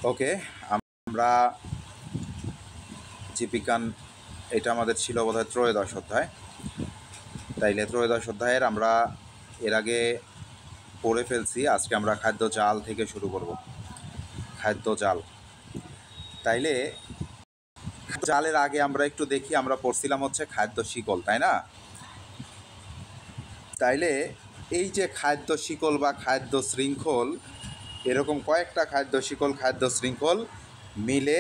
ওকে, আমরা জীববিজ্ঞান এটা আমাদের ছিল বোধহয় ত্রয়োদশ অধ্যায়। তাইলে ত্রয়োদশ অধ্যায়ের আমরা এর আগে পড়ে ফেলছি। আজকে আমরা খাদ্য জাল থেকে শুরু করব। খাদ্য জাল। তাইলে জালের আগে আমরা একটু দেখি, আমরা পড়ছিলাম হচ্ছে খাদ্য শিকল, তাই না? তাইলে এই যে খাদ্য শিকল বা খাদ্য শৃঙ্খল, এরকম কয়েকটা খাদ্য শিকল খাদ্য শৃঙ্খল মিলে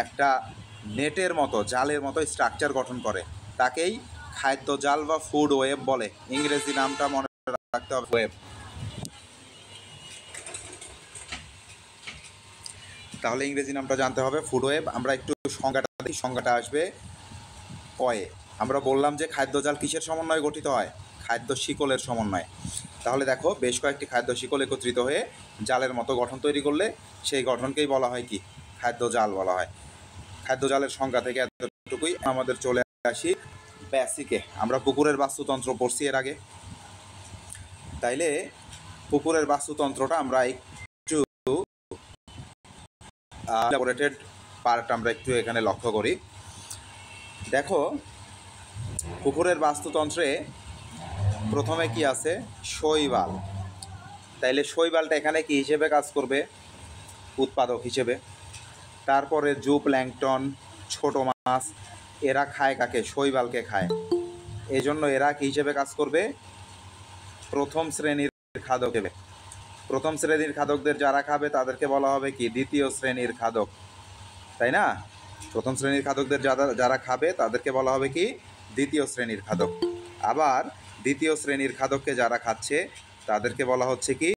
একটা নেটের মতো, জালের মতো স্ট্রাকচার গঠন করে, তাকেই খাদ্য জাল বা ফুড ওয়েব বলে। ইংরেজি নামটা মনে রাখতে হবে, ওয়েব। তাহলে ইংরেজি নামটা জানতে হবে ফুড ওয়েব। আমরা একটু সংজ্ঞাটা দিই, সংজ্ঞাটা আসবে কয়ে। আমরা বললাম যে খাদ্য জাল কিসের সমন্বয়ে গঠিত হয়? খাদ্য শিকলের সমন্বয়ে। তাহলে দেখো, বেশ কয়েকটি খাদ্য শিকল একত্রিত হয়ে জালের মতো গঠন তৈরি করলে সেই গঠনকেই বলা হয় কি? খাদ্য জাল বলা হয়। খাদ্য জালের সংজ্ঞা থেকে এতটুকুই। আমাদের চলে আসি বেসিকে। আমরা পুকুরের বাস্তুতন্ত্র পড়ছি এর আগে। তাইলে পুকুরের বাস্তুতন্ত্রটা আমরা একটু এলাবোরেটেড পার্ট আমরা একটু এখানে লক্ষ্য করি। দেখো, পুকুরের বাস্তুতন্ত্রে প্রথমে কি আছে? শৈবাল। তাইলে শৈবালটা এখানে কি হিসেবে কাজ করবে? উৎপাদক হিসেবে। তারপরে জুপ্ল্যাঙ্কটন, ছোট মাছ, এরা খায় কাকে? শৈবালকে খায়। এই জন্য এরা কি হিসেবে কাজ করবে? প্রথম শ্রেণীর খাদক হবে। প্রথম শ্রেণীর খাদকদের যারা খাবে তাদেরকে বলা হবে কি? দ্বিতীয় শ্রেণীর খাদক, তাই না? প্রথম শ্রেণীর খাদকদের যারা খাবে তাদেরকে বলা হবে কি? দ্বিতীয় শ্রেণীর খাদক। আবার দ্বিতীয় শ্রেণীর খাদককে যারা খাচ্ছে তাদেরকে বলা হচ্ছে কি?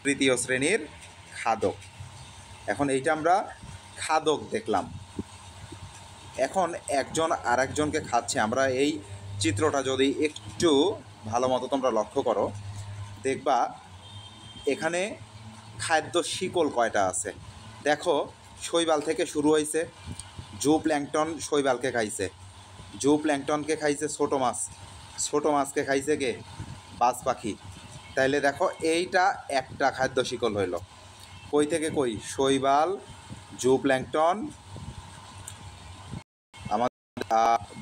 তৃতীয় শ্রেণীর খাদক। এখন এইটা আমরা খাদক দেখলাম। এখন একজন আর একজনকে খাচ্ছে। আমরা এই চিত্রটা যদি একটু ভালো মতো তোমরা লক্ষ্য করো, দেখবা এখানে খাদ্য শিকল কয়টা আছে। দেখো, শৈবাল থেকে শুরু হয়েছে। জুপ্ল্যাঙ্কটন শৈবালকে খাইছে, জুপ্ল্যাঙ্কটনকে খাইছে ছোট মাছ, ছোট মাছকে খাইছে কে? বাজ পাখি। তাইলে দেখো, এইটা একটা খাদ্য শিকল হইল। কই থেকে কই? শৈবাল, জুপ্ল্যাঙ্কটন, আমাদের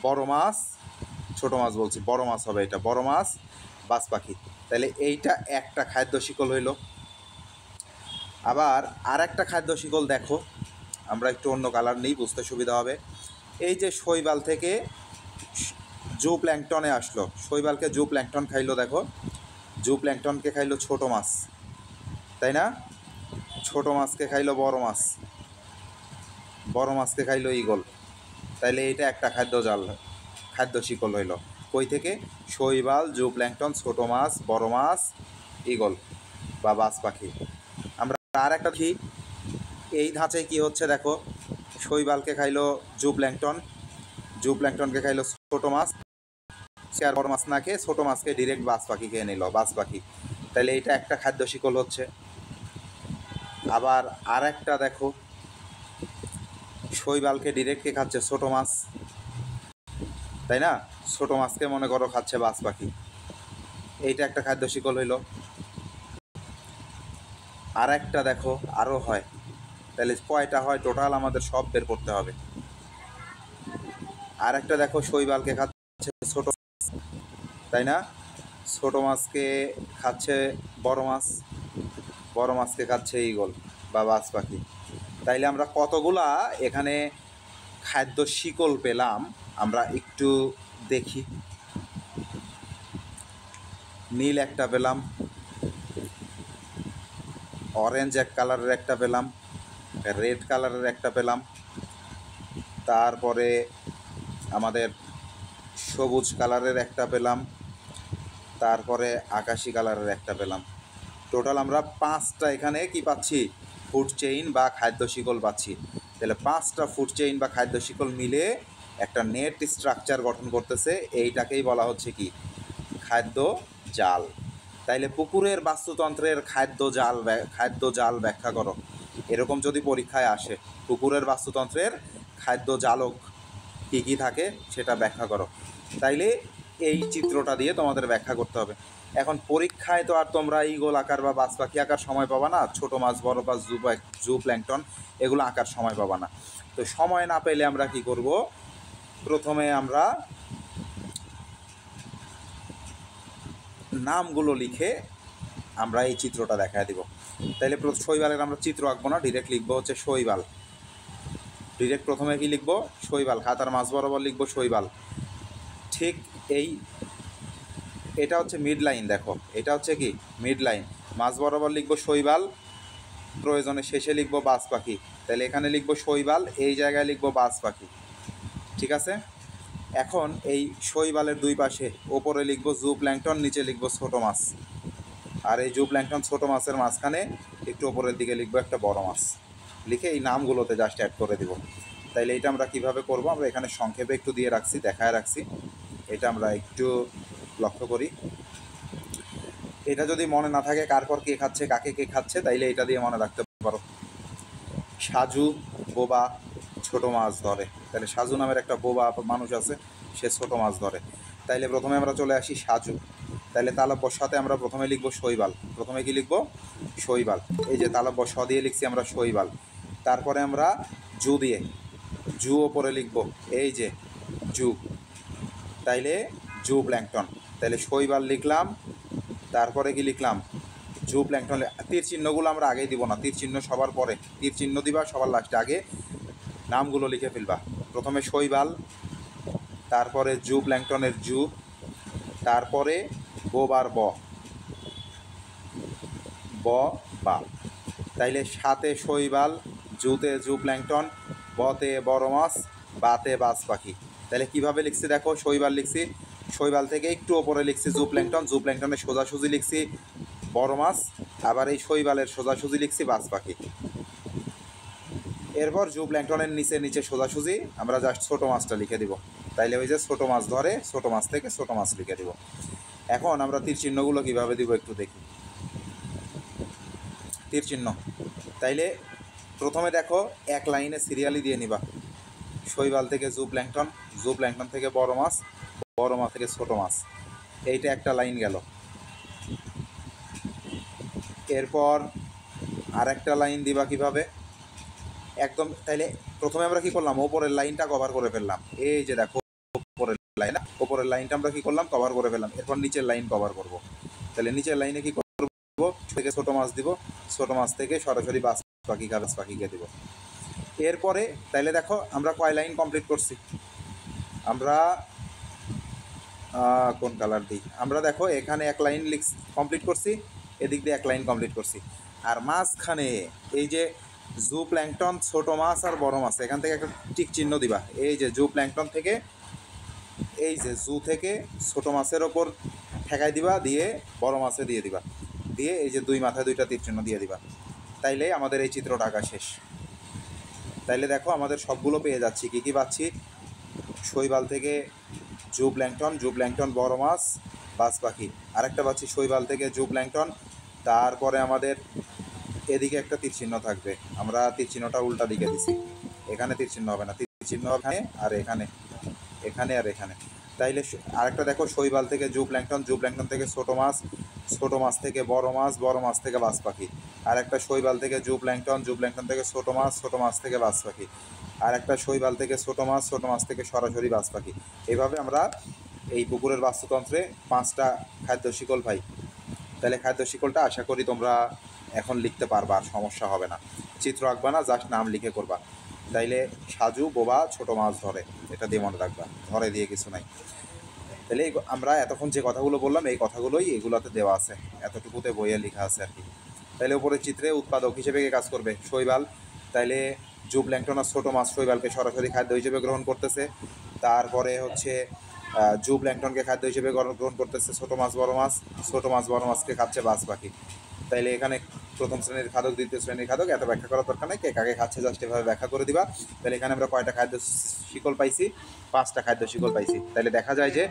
বড় মাছ, ছোট মাছ বলছি, বড় মাছ হবে এটা, বড় মাছ, বাজ পাখি। তাহলে এইটা একটা খাদ্য শিকল হইল। আবার আর একটা খাদ্য শিকল দেখো, আমরা একটু অন্য কালার নিই, বুঝতে সুবিধা হবে। এই যে শৈবাল থেকে জুপ্ল্যাঙ্কটনে আসলো, শৈবালকে জুপ্ল্যাঙ্কটন খাইলো। দেখো, জুপ্ল্যাঙ্কটনকে খাইলো ছোট মাছ, তাই না? ছোট মাছকে খাইলো বড় মাছ, বড় মাছকে খাইলো ঈগল। তাইলে এইটা একটা খাদ্য শিকল হইল। কই থেকে? শৈবাল, জুপ্ল্যাঙ্কটন, ছোট মাছ, বড় মাছ, ঈগল বা বাজ পাখি। আমরা আর একটা দেখি, এই ধাঁচে কি হচ্ছে দেখো, শৈবালকে খাইলো জুপ্ল্যাঙ্কটন, জুপ্ল্যাঙ্কটনকে খাইলো ছোট মাছ, সে আর বড় মাছ না খেয়ে ছোট মাছকে ডিরেক্ট বাজ পাখি খেয়ে নিল, বাজ পাখি। তাহলে এইটা একটা খাদ্য শিকল হচ্ছে। আবার আর একটা দেখো, শৈবালকে ডিরেক্ট কে খাচ্ছে? ছোট মাছ, তাই না? ছোট মাছকে মনে করো খাচ্ছে বাজ পাখি। এইটা একটা খাদ্য শিকল হইল। আর একটা দেখো, আরও হয়। তাহলে কয়টা হয় টোটাল? আমাদের সব বের করতে হবে। আর একটা দেখো, শৈবালকে খাচ্ছে ছোট, তাই না? ছোট মাছকে খাচ্ছে বড় মাছ, বড় মাছকে খাচ্ছে ঈগল বা বাজ পাখি। তাইলে আমরা কতগুলা এখানে খাদ্য শিকল পেলাম আমরা একটু দেখি। নীল একটা পেলাম, অরেঞ্জ এক কালারের একটা পেলাম, রেড কালারের একটা পেলাম, তারপরে আমাদের সবুজ কালারের একটা পেলাম, তারপরে আকাশি কালারের একটা পেলাম। টোটাল আমরা 5টা এখানে কি পাচ্ছি? ফুড চেইন বা খাদ্য শিকল পাচ্ছি। তাহলে 5টা ফুড চেইন বা খাদ্য শিকল মিলে একটা নেট স্ট্রাকচার গঠন করতেছে। এইটাকেই বলা হচ্ছে কি? খাদ্য জাল। তাইলে পুকুরের বাস্তুতন্ত্রের খাদ্য জাল ব্যাখ্যা করো, এরকম যদি পরীক্ষায় আসে, পুকুরের বাস্তুতন্ত্রের খাদ্য জালক কী কী থাকে সেটা ব্যাখ্যা করো। তাইলে এই চিত্রটা দিয়ে তোমাদের ব্যাখ্যা করতে হবে। এখন পরীক্ষায় তো আর তোমরা ঈগল আকার বা বাজ পাখি আঁকার সময় পাবা না, ছোটো মাছ বড় মাছ জু প্ল্যাঙ্কটন এগুলো আঁকার সময় পাবা না। তো সময় না পেলে আমরা কি করব, প্রথমে আমরা নামগুলো লিখে আমরা এই চিত্রটা দেখায় দিব। তাইলে শৈবালের আমরা চিত্র আঁকবো না, ডিরেক্ট লিখবো হচ্ছে শৈবাল। ডিরেক্ট প্রথমে কি লিখবো, শৈবাল। খাতার মাছ বরাবর লিখবো শৈবাল। ঠিক এটা হচ্ছে মিড লাইন, দেখো এটা হচ্ছে কি মিড লাইন। মাছ বরাবর লিখবো শৈবাল, প্রয়োজনে শেষে লিখবো বাজ পাখি। তাহলে এখানে লিখবো শৈবাল, এই জায়গায় লিখবো বাজ পাখি। ঠিক আছে। এখন এই শৈবালের দুই পাশে ওপরে লিখবো জু প্ল্যাঙ্কটন, নিচে লিখবো ছোটো মাছ। আর এই জু প্ল্যাঙ্কটন ছোটো মাছের মাঝখানে একটু ওপরের দিকে লিখবো একটা বড় মাছ। লিখে এই নামগুলোতে জাস্ট অ্যাড করে দিব। তাইলে এটা আমরা কিভাবে করব, আমরা এখানে সংক্ষেপে একটু দিয়ে রাখছি, দেখায় রাখছি। এটা আমরা একটু লক্ষ্য করি। এটা যদি মনে না থাকে কার পর কে খাচ্ছে, কাকে কে খাচ্ছে, তাইলে এটা দিয়ে মনে রাখতে পারো। সাজু বোবা ছোটো মাছ ধরে। তাহলে সাজু নামের একটা বোবা মানুষ আছে, সে ছোটো মাছ ধরে। তাইলে প্রথমে আমরা চলে আসি সাজু। তাহলে তালব্য সাথে আমরা প্রথমে লিখবো শৈবাল। প্রথমে কি লিখবো, শৈবাল। এই যে তালব্য স দিয়ে লিখছি আমরা শৈবাল। তারপরে আমরা জু দিয়ে, জু ওপরে লিখবো এই যে জু। তাইলে জু প্ল্যাঙ্কটন। তাইলে শৈবাল লিখলাম, তারপরে কি লিখলাম জু প্ল্যাঙ্কটন। তীর চিহ্নগুলো আমরা আগেই দিব না, তীর চিহ্ন সবার পরে, তীর চিহ্ন দিবা সবার লাস্টে, আগে নামগুলো লিখে ফেলবা। প্রথমে শৈবাল, তারপরে জু প্ল্যাঙ্কটনের জু, তারপরে বোবার ব বা। তাইলে সাথে শৈবাল, জুতে জু প্ল্যাঙ্কটন, বতে বড় মাছ, বাতে বাজ পাখি। তাহলে কীভাবে লিখছি দেখো, শৈবাল লিখছি, শৈবাল থেকে একটু ওপরে লিখছি জু প্ল্যাঙ্কটন, জু প্ল্যাঙ্কটনের সোজাসুজি লিখছি বড় মাছ, আবার এই শৈবালের সোজাসুজি লিখছি বাজ পাখি। এরপর জু প্ল্যাঙ্কটনের নিচে নিচে সোজাসুজি আমরা জাস্ট ছোটো মাছটা লিখে দিব। তাইলে ওই যে ছোটো মাছ ধরে, ছোটো মাছ থেকে ছোটো মাছ লিখে দিব। এখন আমরা তীর চিহ্নগুলো কীভাবে দিব একটু দেখি। তীর চিহ্ন, তাইলে প্রথমে দেখো এক লাইনে সিরিয়ালি দিয়ে নিবা। শৈবাল থেকে জু প্ল্যাঙ্কটন, জু প্ল্যাঙ্কটন থেকে বড় মাছ, বড় মাছ থেকে ছোটো মাছ, এইটা একটা লাইন গেল। এরপর আর একটা লাইন দিবা কিভাবে একদম। তাইলে প্রথমে আমরা কি করলাম, ওপরের লাইনটা কভার করে ফেললাম। এই যে দেখো ওপরের লাইন, ওপরের লাইনটা আমরা কি করলাম, কভার করে ফেললাম। এরপর নিচের লাইন কভার করব। তাহলে নিচের লাইনে কি করব, থেকে ছোটো মাছ দিব, ছোটো মাছ থেকে সরাসরি বাজ পাখিকে দিব। এরপরে তাইলে দেখো আমরা কয় লাইন কমপ্লিট করছি, আমরা কোন কালার দিই, আমরা দেখো এখানে এক লাইন কমপ্লিট করছি, এদিক দিয়ে এক লাইন কমপ্লিট করছি। আর মাঝখানে এই যে জু প্ল্যাঙ্কটন ছোটো মাছ আর বড় মাছ, এখান থেকে একটা টিক চিহ্ন দিবা। এই যে জু প্ল্যাঙ্কটন থেকে, এই যে জু থেকে ছোটো মাছের ওপর ঠেকাই দিবা, দিয়ে বড় মাছে দিয়ে দিবা, দিয়ে এই যে দুই মাথায় দুইটা তীর চিহ্ন দিয়ে দিবা। তাইলে আমাদের এই চিত্রটা আঁকা শেষ। তাইলে দেখো আমাদের সবগুলো পেয়ে যাচ্ছি। কী কী পাচ্ছি, শৈবাল থেকে জু প্ল্যাঙ্কটন, জু প্ল্যাঙ্কটন বড় মাছ বাজ পাখি। আরেকটা পাচ্ছি শৈবাল থেকে জু প্ল্যাঙ্কটন, তারপরে আমাদের এদিকে একটা তীর চিহ্ন থাকবে, আমরা তীর চিহ্নটা উল্টা দিকে দিছি। এখানে তীর চিহ্ন হবে না, তীর চিহ্ন এখানে আর এখানে, এখানে আর এখানে। তাইলে আরেকটা দেখো শৈবাল থেকে জু প্ল্যাঙ্কটন, জু প্ল্যাঙ্কটন থেকে ছোটো মাছ, ছোটো মাছ থেকে বড় মাছ, বড় মাছ থেকে বাজ পাখি। আর একটা শৈবাল থেকে জু প্ল্যাঙ্কটন, জু প্ল্যাঙ্কটন থেকে ছোটো মাছ, ছোটো মাছ থেকে বাজ পাখি। আর একটা শৈবাল থেকে ছোটো মাছ থেকে সরাসরি বাজ পাখি। এইভাবে আমরা এই পুকুরের বাস্তুতন্ত্রে 5টা খাদ্য শিকল পাই। তাহলে খাদ্য শিকলটা আশা করি তোমরা এখন লিখতে পারবা, আর সমস্যা হবে না। চিত্র আঁকবা না, জাস্ট নাম লিখে করবা। তাইলে সাজু বোবা ছোটো মাছ ধরে, এটা দিয়ে মনে রাখবা, ধরে দিয়ে কিছু নাই। তাহলে আমরা এতক্ষণ যে কথাগুলো বললাম এই কথাগুলোই এগুলোতে দেওয়া আছে, এতটুকুতে বইয়ে লেখা আছে আর কি। তাইলে উপরের চিত্রে উৎপাদক হিসেবে কে কাজ করবে, শৈবাল। তাইলে জু প্ল্যাঙ্কটন আর ছোটো মাছ শৈবালকে সরাসরি খাদ্য হিসেবে গ্রহণ করতেছে। তারপরে হচ্ছে জু প্ল্যাঙ্কটনকে খাদ্য হিসেবে গ্রহণ করতেছে ছোটো মাছ বড় মাছ, ছোটো মাছ বড় মাছকে খাচ্ছে বাজ পাখি। তাইলে এখানে প্রথম শ্রেণীর খাদক, দ্বিতীয় শ্রেণীর খাদক, এত ব্যাখ্যা করার দরকার নেই, কে কাকে খাচ্ছে জাস্ট এভাবে ব্যাখ্যা করে দিবা। তাহলে এখানে আমরা কয়টা খাদ্য শিকল পাইছি, 5টা খাদ্য শিকল পাইছি। তাহলে দেখা যায় যে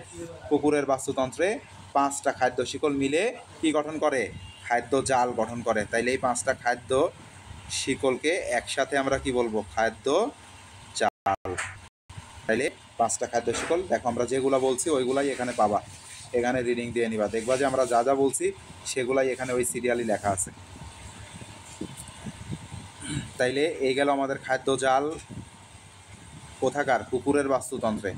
পুকুরের বাস্তুতন্ত্রে 5টা খাদ্য শিকল মিলে কি গঠন করে, খাদ্য জাল গঠন করে। তাইলে এই 5টা খাদ্য শিকলকে একসাথে আমরা কি বলবো, খাদ্য জাল। তাইলে 5টা খাদ্য শিকল। দেখো আমরা যেগুলো বলছি ওইগুলাই এখানে পাবা, এখানে রিডিং দিয়ে নিবা, দেখবা যে আমরা যা যা বলছি সেগুলাই এখানে ওই সিরিয়ালি লেখা আছে। তাইলে এই গেল আমাদের খাদ্য জাল কোথাকার, পুকুরের বাস্তুতন্ত্রে।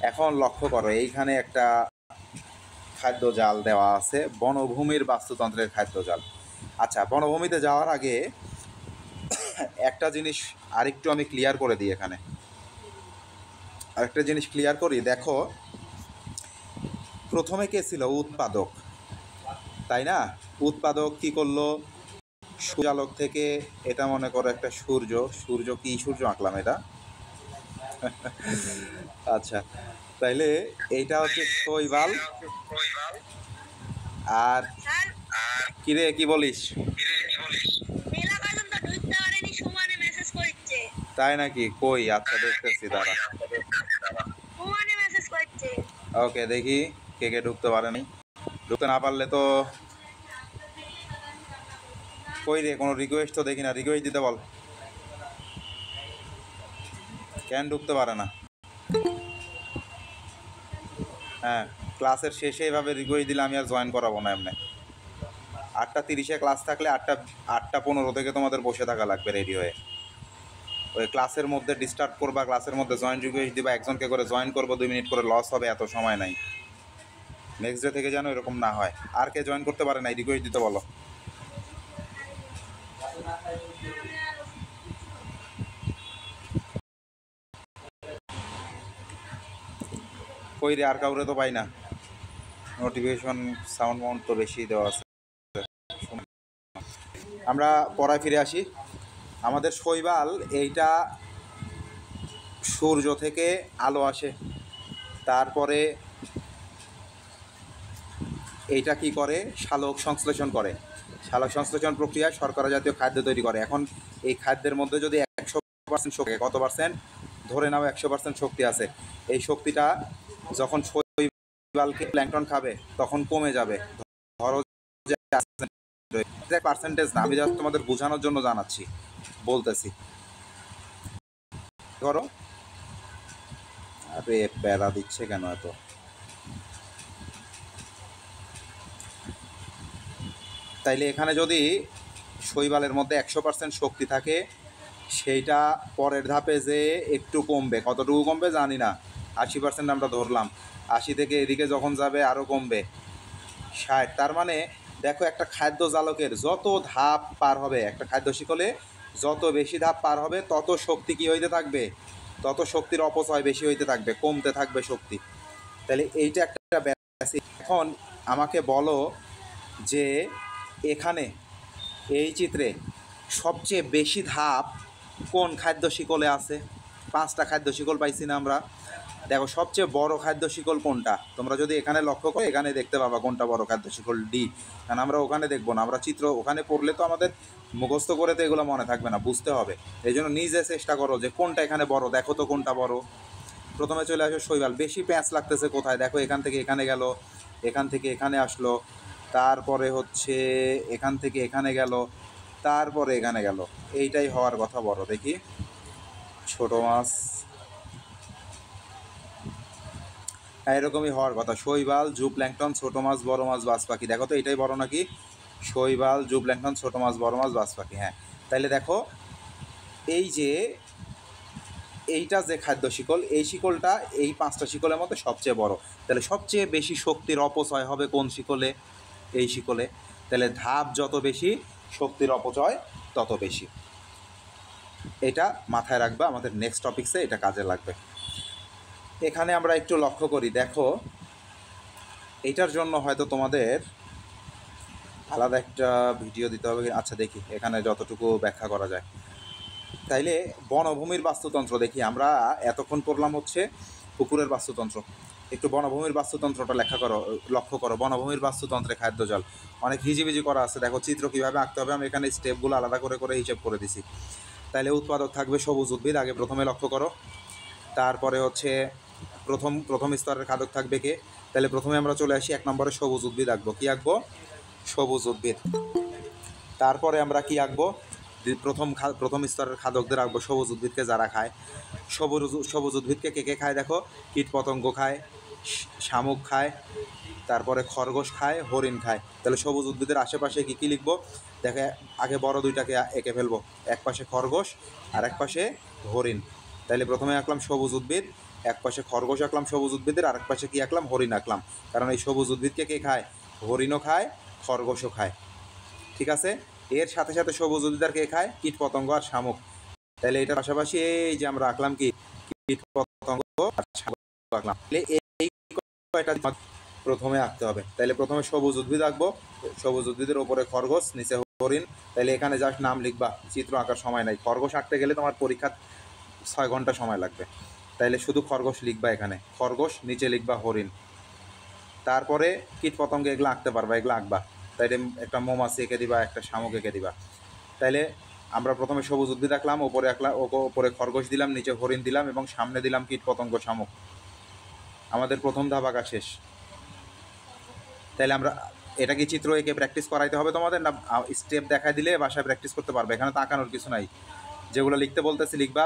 এখন লক্ষ্য করো এইখানে একটা খাদ্য জাল দেওয়া আছে, বনভূমির বাস্তুতন্ত্রের খাদ্য জাল। আচ্ছা, বনভূমিতে যাওয়ার আগে একটা জিনিস আরেকটু আমি ক্লিয়ার করে দিই, এখানে আরেকটা জিনিস ক্লিয়ার করি। দেখো প্রথমে কে ছিল? উৎপাদক, তাই না? উৎপাদক কি করলো? সূর্যালোক থেকে, এটা মনে করো একটা সূর্য, কি সূর্য আঁকলাম এটা? আচ্ছা, তাইলে এইটা হচ্ছে শৈবাল। আর কিরে কি বলিস? তাই নাকি? কই? আচ্ছা দেখতেছি, দাঁড়া। ওকে, দেখি কে কে ঢুকতে পারেনি। ঢুকতে না পারলে তো কই রে, কোনো রিকোয়েস্ট তো দেখি না, রিকোয়েস্ট দিতে বল। কেন ঢুকতে পারে না? হ্যাঁ, ক্লাসের শেষে এভাবে রিকোয়েস্ট দিলে আমি আর জয়েন করাবো না। এমনি 8:30-এ ক্লাস থাকলে 8:15 থেকে তোমাদের বসে থাকা লাগবে রেডি হয়ে। ওই ক্লাসের মধ্যে ডিস্টার্ব করবা, ক্লাসের মধ্যে জয়েন রিকোয়েস্ট দিবা, একজনকে করে জয়েন করবো, 2 মিনিট করে লস হবে, এত সময় নাই। নেক্সট ডে থেকে যেন এরকম না হয়। আর কে জয়েন করতে পারে নাই, রিকোয়েস্ট দিতে বলো। কই রে, আর কাউরে তো পাই না। নোটিফিকেশন সাউন্ড মাউন্ট তো বেশি দেওয়া আছে। আমরা পড়ায় ফিরে আসি। আমাদের শৈবাল, এইটা সূর্য থেকে আলো আসে, তারপরে এইটা কি করে? সালোক সংশ্লেষণ করে। সালোক সংশ্লেষণ প্রক্রিয়ায় শর্করা জাতীয় খাদ্য তৈরি করে। এখন এই খাদ্যের মধ্যে যদি 100% শক্তি, কত পার্সেন্ট? ধরে নাও 100% শক্তি আছে। এই শক্তিটা যখন শৈবালকে প্ল্যাঙ্কটন খাবে তখন কমে যাবে। ধরো যে পার্সেন্টেজ না, আমি জাস্ট তোমাদের বোঝানোর জন্য জানাচ্ছি, বলতেছি। ধরো, আরে প্যারা দিচ্ছে কেন এত? তাইলে এখানে যদি শৈবালের মধ্যে 100% শক্তি থাকে, সেইটা পরের ধাপে যে একটু কমবে। কতটুকু কমবে জানি না, 80% আমরা ধরলাম। 80 থেকে এদিকে যখন যাবে আরও কমবে 60। তার মানে দেখো, একটা খাদ্য জালকের যত ধাপ পার হবে, একটা খাদ্য শিকলে যত বেশি ধাপ পার হবে, তত শক্তি কী হইতে থাকবে? তত শক্তির অপচয় বেশি হইতে থাকবে, কমতে থাকবে শক্তি। তাহলে এইটা একটা বেসিক। এখন আমাকে বলো যে এখানে এই চিত্রে সবচেয়ে বেশি ধাপ কোন খাদ্য শিকলে আছে? 5টা খাদ্য শিকল পাইছি না আমরা? দেখো সবচেয়ে বড় খাদ্য শিকল কোনটা? তোমরা যদি এখানে লক্ষ্য করো, এখানে দেখতে পাবা কোনটা বড় খাদ্য শিকল। ডি। কারণ আমরা ওখানে দেখবো না, আমরা চিত্র ওখানে পড়লে তো আমাদের মুখস্থ করে তো এগুলো মনে থাকবে না, বুঝতে হবে। এই জন্য নিজে চেষ্টা করো যে কোনটা এখানে বড়, দেখো তো কোনটা বড়। প্রথমে চলে আসো শৈবাল। বেশি প্যাঁচ লাগতেছে কোথায়? দেখো এখান থেকে এখানে গেল, এখান থেকে এখানে আসলো, তারপরে হচ্ছে এখান থেকে এখানে গেল, তারপরে এখানে গেল। এইটাই হওয়ার কথা বড়। দেখি, ছোট মাছ, এরকমই হওয়ার কথা। শৈবাল, জুপ্ল্যাঙ্কটন, ছোট মাছ, বড় মাছ, বাজ পাখি। দেখো তো এটাই বড় নাকি? শৈবাল, জুপ্ল্যাঙ্কটন, ছোট মাছ, বড় মাছ, বাজ পাখি। হ্যাঁ, তাইলে দেখো এই যে এইটা যে খাদ্য শিকল, এই শিকলটা এই 5টা শিকলের মধ্যে সবচেয়ে বড়। তাহলে সবচেয়ে বেশি শক্তির অপচয় হবে কোন শিকলে? এই শিকলে। তাহলে ধাপ যত বেশি, শক্তির অপচয় তত বেশি। এটা মাথায় রাখবে, আমাদের নেক্সট টপিক্সে এটা কাজে লাগবে। এখানে আমরা একটু লক্ষ্য করি, দেখো এইটার জন্য হয়তো তোমাদের আলাদা একটা ভিডিও দিতে হবে। আচ্ছা দেখি এখানে যতটুকু ব্যাখ্যা করা যায়। তাইলে বনভূমির বাস্তুতন্ত্র দেখি। আমরা এতক্ষণ পড়লাম হচ্ছে পুকুরের বাস্তুতন্ত্র, একটু বনভূমির বাস্তুতন্ত্রটা লক্ষ্য করো। বনভূমির বাস্তুতন্ত্রে খাদ্যজল অনেক হিজিবিজি করা আছে। দেখো চিত্র কীভাবে আঁকতে হবে, আমি এখানে স্টেপগুলো আলাদা করে করে হিসেব করে দিছি। তাইলে উৎপাদক থাকবে সবুজ উদ্ভিদ, আগে প্রথমে লক্ষ্য করো। তারপরে হচ্ছে প্রথম স্তরের খাদক থাকবে কে? তাহলে প্রথমে আমরা চলে আসি 1 নম্বরে সবুজ উদ্ভিদ আঁকবো। কী আঁকবো? সবুজ উদ্ভিদ। তারপরে আমরা কি আঁকবো? প্রথম স্তরের খাদকদের রাখবো সবুজ উদ্ভিদকে যারা খায়। সবুজ উদ্ভিদকে কে কে খায় দেখো, কীট পতঙ্গ খায়, শামুক খায়, তারপরে খরগোশ খায়, হরিণ খায়। তাহলে সবুজ উদ্ভিদের আশেপাশে কী কী লিখবো দেখে, আগে বড় দুইটাকে এঁকে ফেলবো, এক পাশে খরগোশ আর এক পাশে হরিণ। তাহলে প্রথমে আঁকলাম সবুজ উদ্ভিদ, এক পাশে খরগোশ আঁকলাম সবুজ উদ্ভিদের, আর এক পাশে কী আঁকলাম, হরিণ আঁকলাম। কারণ এই সবুজ উদ্ভিদকে কে খায়, হরিণও খায়, খরগোশও খায়। ঠিক আছে, এর সাথে সাথে সবুজ উদ্ভিদ আর কে খায়, কীট পতঙ্গ আর শামুক। তাহলে এটার পাশাপাশি এই যে আমরা আঁকলাম কি, কীট পতঙ্গ আর শামুক আঁকলাম। এই কয়টা প্রথমে আঁকতে হবে। তাহলে প্রথমে সবুজ উদ্ভিদ আঁকবো, সবুজ উদ্ভিদের ওপরে খরগোশ, নিচে হরিণ। তাহলে এখানে জাস্ট নাম লিখবা, চিত্র আঁকার সময় নাই। খরগোশ আঁকতে গেলে তোমার পরীক্ষা 6 ঘন্টা সময় লাগবে। তাইলে শুধু খরগোশ লিখবা, এখানে খরগোশ, নিচে লিখবা হরিণ। তারপরে কীট পতঙ্গ এগুলো আঁকতে পারবা, এগুলো আঁকবা। তাইলে একটা মৌমাছি এঁকে দিবা, একটা শামুক এঁকে দিবা। তাইলে আমরা প্রথমে সবুজ উদ্ভিদ আঁকলাম, ওপরে খরগোশ দিলাম, নিচে হরিণ দিলাম এবং সামনে দিলাম কীট পতঙ্গ শামুক। আমাদের প্রথম ধাপ আঁকা শেষ। তাইলে আমরা এটা কি চিত্র এঁকে প্র্যাকটিস করাইতে হবে তোমাদের, না স্টেপ দেখায় দিলে বাসায় প্র্যাকটিস করতে পারবে? এখানে তো আঁকানোর কিছু নাই। যেগুলো লিখতে বলতেছি লিখবা,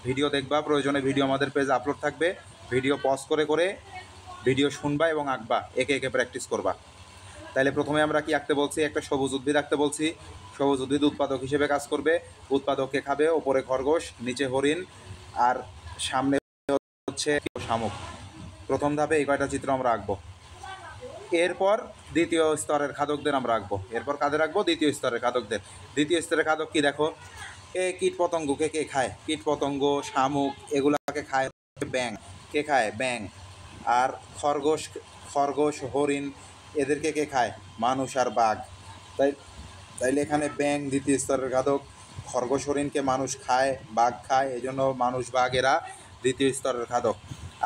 ভিডিও দেখবা, প্রয়োজনে ভিডিও আমাদের পেজে আপলোড থাকবে, ভিডিও পজ করে করে ভিডিও শুনবা এবং আঁকবা, একে একে প্র্যাকটিস করবা। তাইলে প্রথমে আমরা কি আঁকতে বলছি, একটা সবুজ উদ্ভিদ আঁকতে বলছি। সবুজ উদ্ভিদ উৎপাদক হিসেবে কাজ করবে, উৎপাদককে খাবে, ওপরে খরগোশ, নিচে হরিণ আর সামনে হচ্ছে শামুক। প্রথম ধাপে এই কয়টা চিত্র আমরা আঁকবো। এরপর দ্বিতীয় স্তরের খাদকদের আমরা আঁকবো। এরপর কাদের আঁকবো, দ্বিতীয় স্তরের খাদকদের। দ্বিতীয় স্তরের খাদক কি দেখো, কীট পতঙ্গকে কে খায়, কীট পতঙ্গ শামুক এগুলাকে খায় ব্যাঙ। কে খায়, ব্যাঙ। আর খরগোশ হরিণ এদেরকে কে খায়, মানুষ আর বাঘ। তাইলে এখানে ব্যাঙ দ্বিতীয় স্তরের খাদক, খরগোশ হরিণকে মানুষ খায়, বাঘ খায়, এই জন্য মানুষ বাঘ এরা দ্বিতীয় স্তরের খাদক।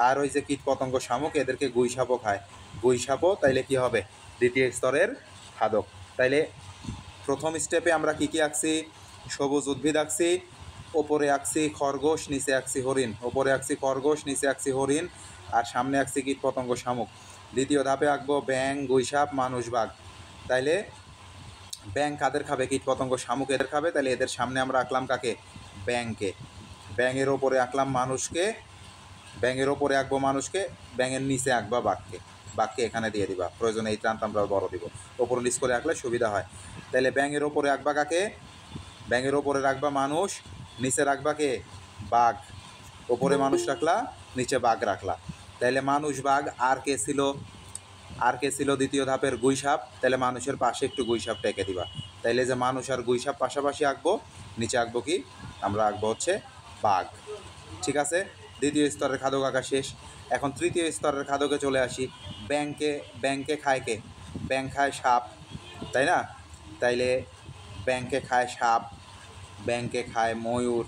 আর ওই যে কীট পতঙ্গ শামুক এদেরকে গুইসাপও খায়, গুইসাপও তাইলে কি হবে, দ্বিতীয় স্তরের খাদক। তাইলে প্রথম স্টেপে আমরা কি কি আঁকছি, সবুজ উদ্ভিদ আঁকছি, ওপরে আঁকছি খরগোশ, নিচে আঁকছি হরিণ। ওপরে আঁকছি খরগোশ, নিচে আঁকছি হরিণ আর সামনে আঁকছি কীট পতঙ্গ শামুক। দ্বিতীয় ধাপে আঁকবো ব্যাঙ, গুইসাপ, মানুষ, বাঘ। তাইলে ব্যাঙ কাদের খাবে, কীট পতঙ্গ শামুক এদের খাবে। তাহলে এদের সামনে আমরা আঁকলাম কাকে, ব্যাঙকে। ব্যাঙের ওপরে আঁকলাম মানুষকে, ব্যাঙের ওপরে আঁকবো মানুষকে, ব্যাঙের নিচে আঁকবা বাঘকে। বাঘকে এখানে দিয়ে দিবা, প্রয়োজনে এই টানটা আমরা বড় দিব, ওপর নিচ করে আঁকলে সুবিধা হয়। তাহলে ব্যাঙের ওপরে আঁকবা কাকে, ব্যাঙের ওপরে রাখবা মানুষ, নিচে রাখবা কে, বাঘ। ওপরে মানুষ রাখলা, নিচে বাঘ রাখলা। তাইলে মানুষ বাঘ আর কে ছিল দ্বিতীয় ধাপের, গুইসাপ। তাহলে মানুষের পাশে একটু গুইসাপটা এঁকে দিবা। তাইলে যে মানুষ আর গুইসাপ পাশাপাশি আঁকবো, নিচে আঁকবো কি, আমরা আঁকবো হচ্ছে বাঘ। ঠিক আছে, দ্বিতীয় স্তরের খাদক আঁকা শেষ। এখন তৃতীয় স্তরের খাদকে চলে আসি। ব্যাঙকে খায় কে, ব্যাঙ খায় সাপ, তাই না? তাইলে ব্যাঙকে খায় সাপ, ব্যাঙকে খায় ময়ূর,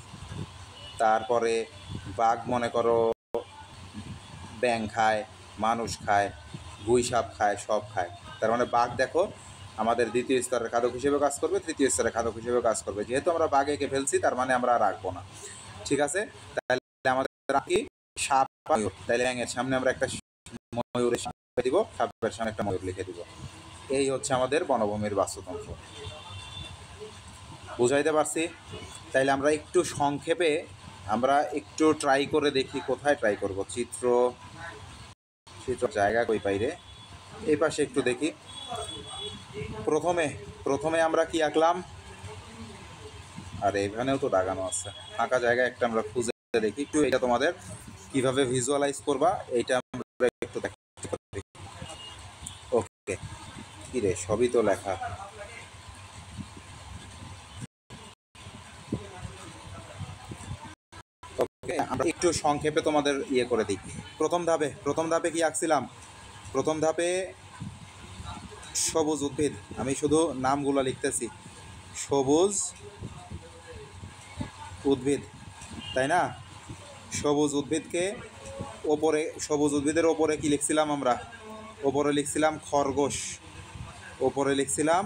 তারপরে বাঘ মনে করো ব্যাঙ খায়, মানুষ খায়, গুইসাপ খায়, সব খায়। তার মানে বাঘ দেখো আমাদের দ্বিতীয় স্তরের খাদক হিসেবে কাজ করবে, তৃতীয় স্তরের খাদক হিসেবে কাজ করবে। যেহেতু আমরা বাঘ এঁকে ফেলছি তার মানে আমরা আর রাখবো না। ঠিক আছে, তাহলে আমাদের রাখি সাপ, ময়ূর। তাহলে ব্যাঙের সামনে আমরা একটা ময়ূরের লিখে দিব, সাপের সামনে একটা ময়ূর লিখে দিব। এই হচ্ছে আমাদের বনভূমির বাস্তুতন্ত্র। বুঝাইতে পারছি? তাইলে আমরা একটু সংক্ষেপে আমরা একটু ট্রাই করে দেখি, কোথায় ট্রাই করব, চিত্র জায়গা কই পাইরে, এই পাশে একটু দেখি। প্রথমে আমরা কি আঁকলাম, আর এখানেও তো দাগানো আছে, ফাঁকা জায়গা একটা আমরা খুঁজে দেখি একটু। এটা তোমাদের কিভাবে ভিজুয়ালাইজ করবা এইটা আমরা একটু দেখি। ওকে, কি রে, সবই তো লেখা। ওকে, আমরা একটু সংক্ষেপে তোমাদের ইয়ে করে দিই। প্রথম ধাপে কি আঁকছিলাম, প্রথম ধাপে সবুজ উদ্ভিদ, আমি শুধু নামগুলো লিখতেছি, সবুজ উদ্ভিদ, তাই না? সবুজ উদ্ভিদকে ওপরে, সবুজ উদ্ভিদের ওপরে কি লিখছিলাম আমরা, ওপরে লিখছিলাম খরগোশ, ওপরে লিখছিলাম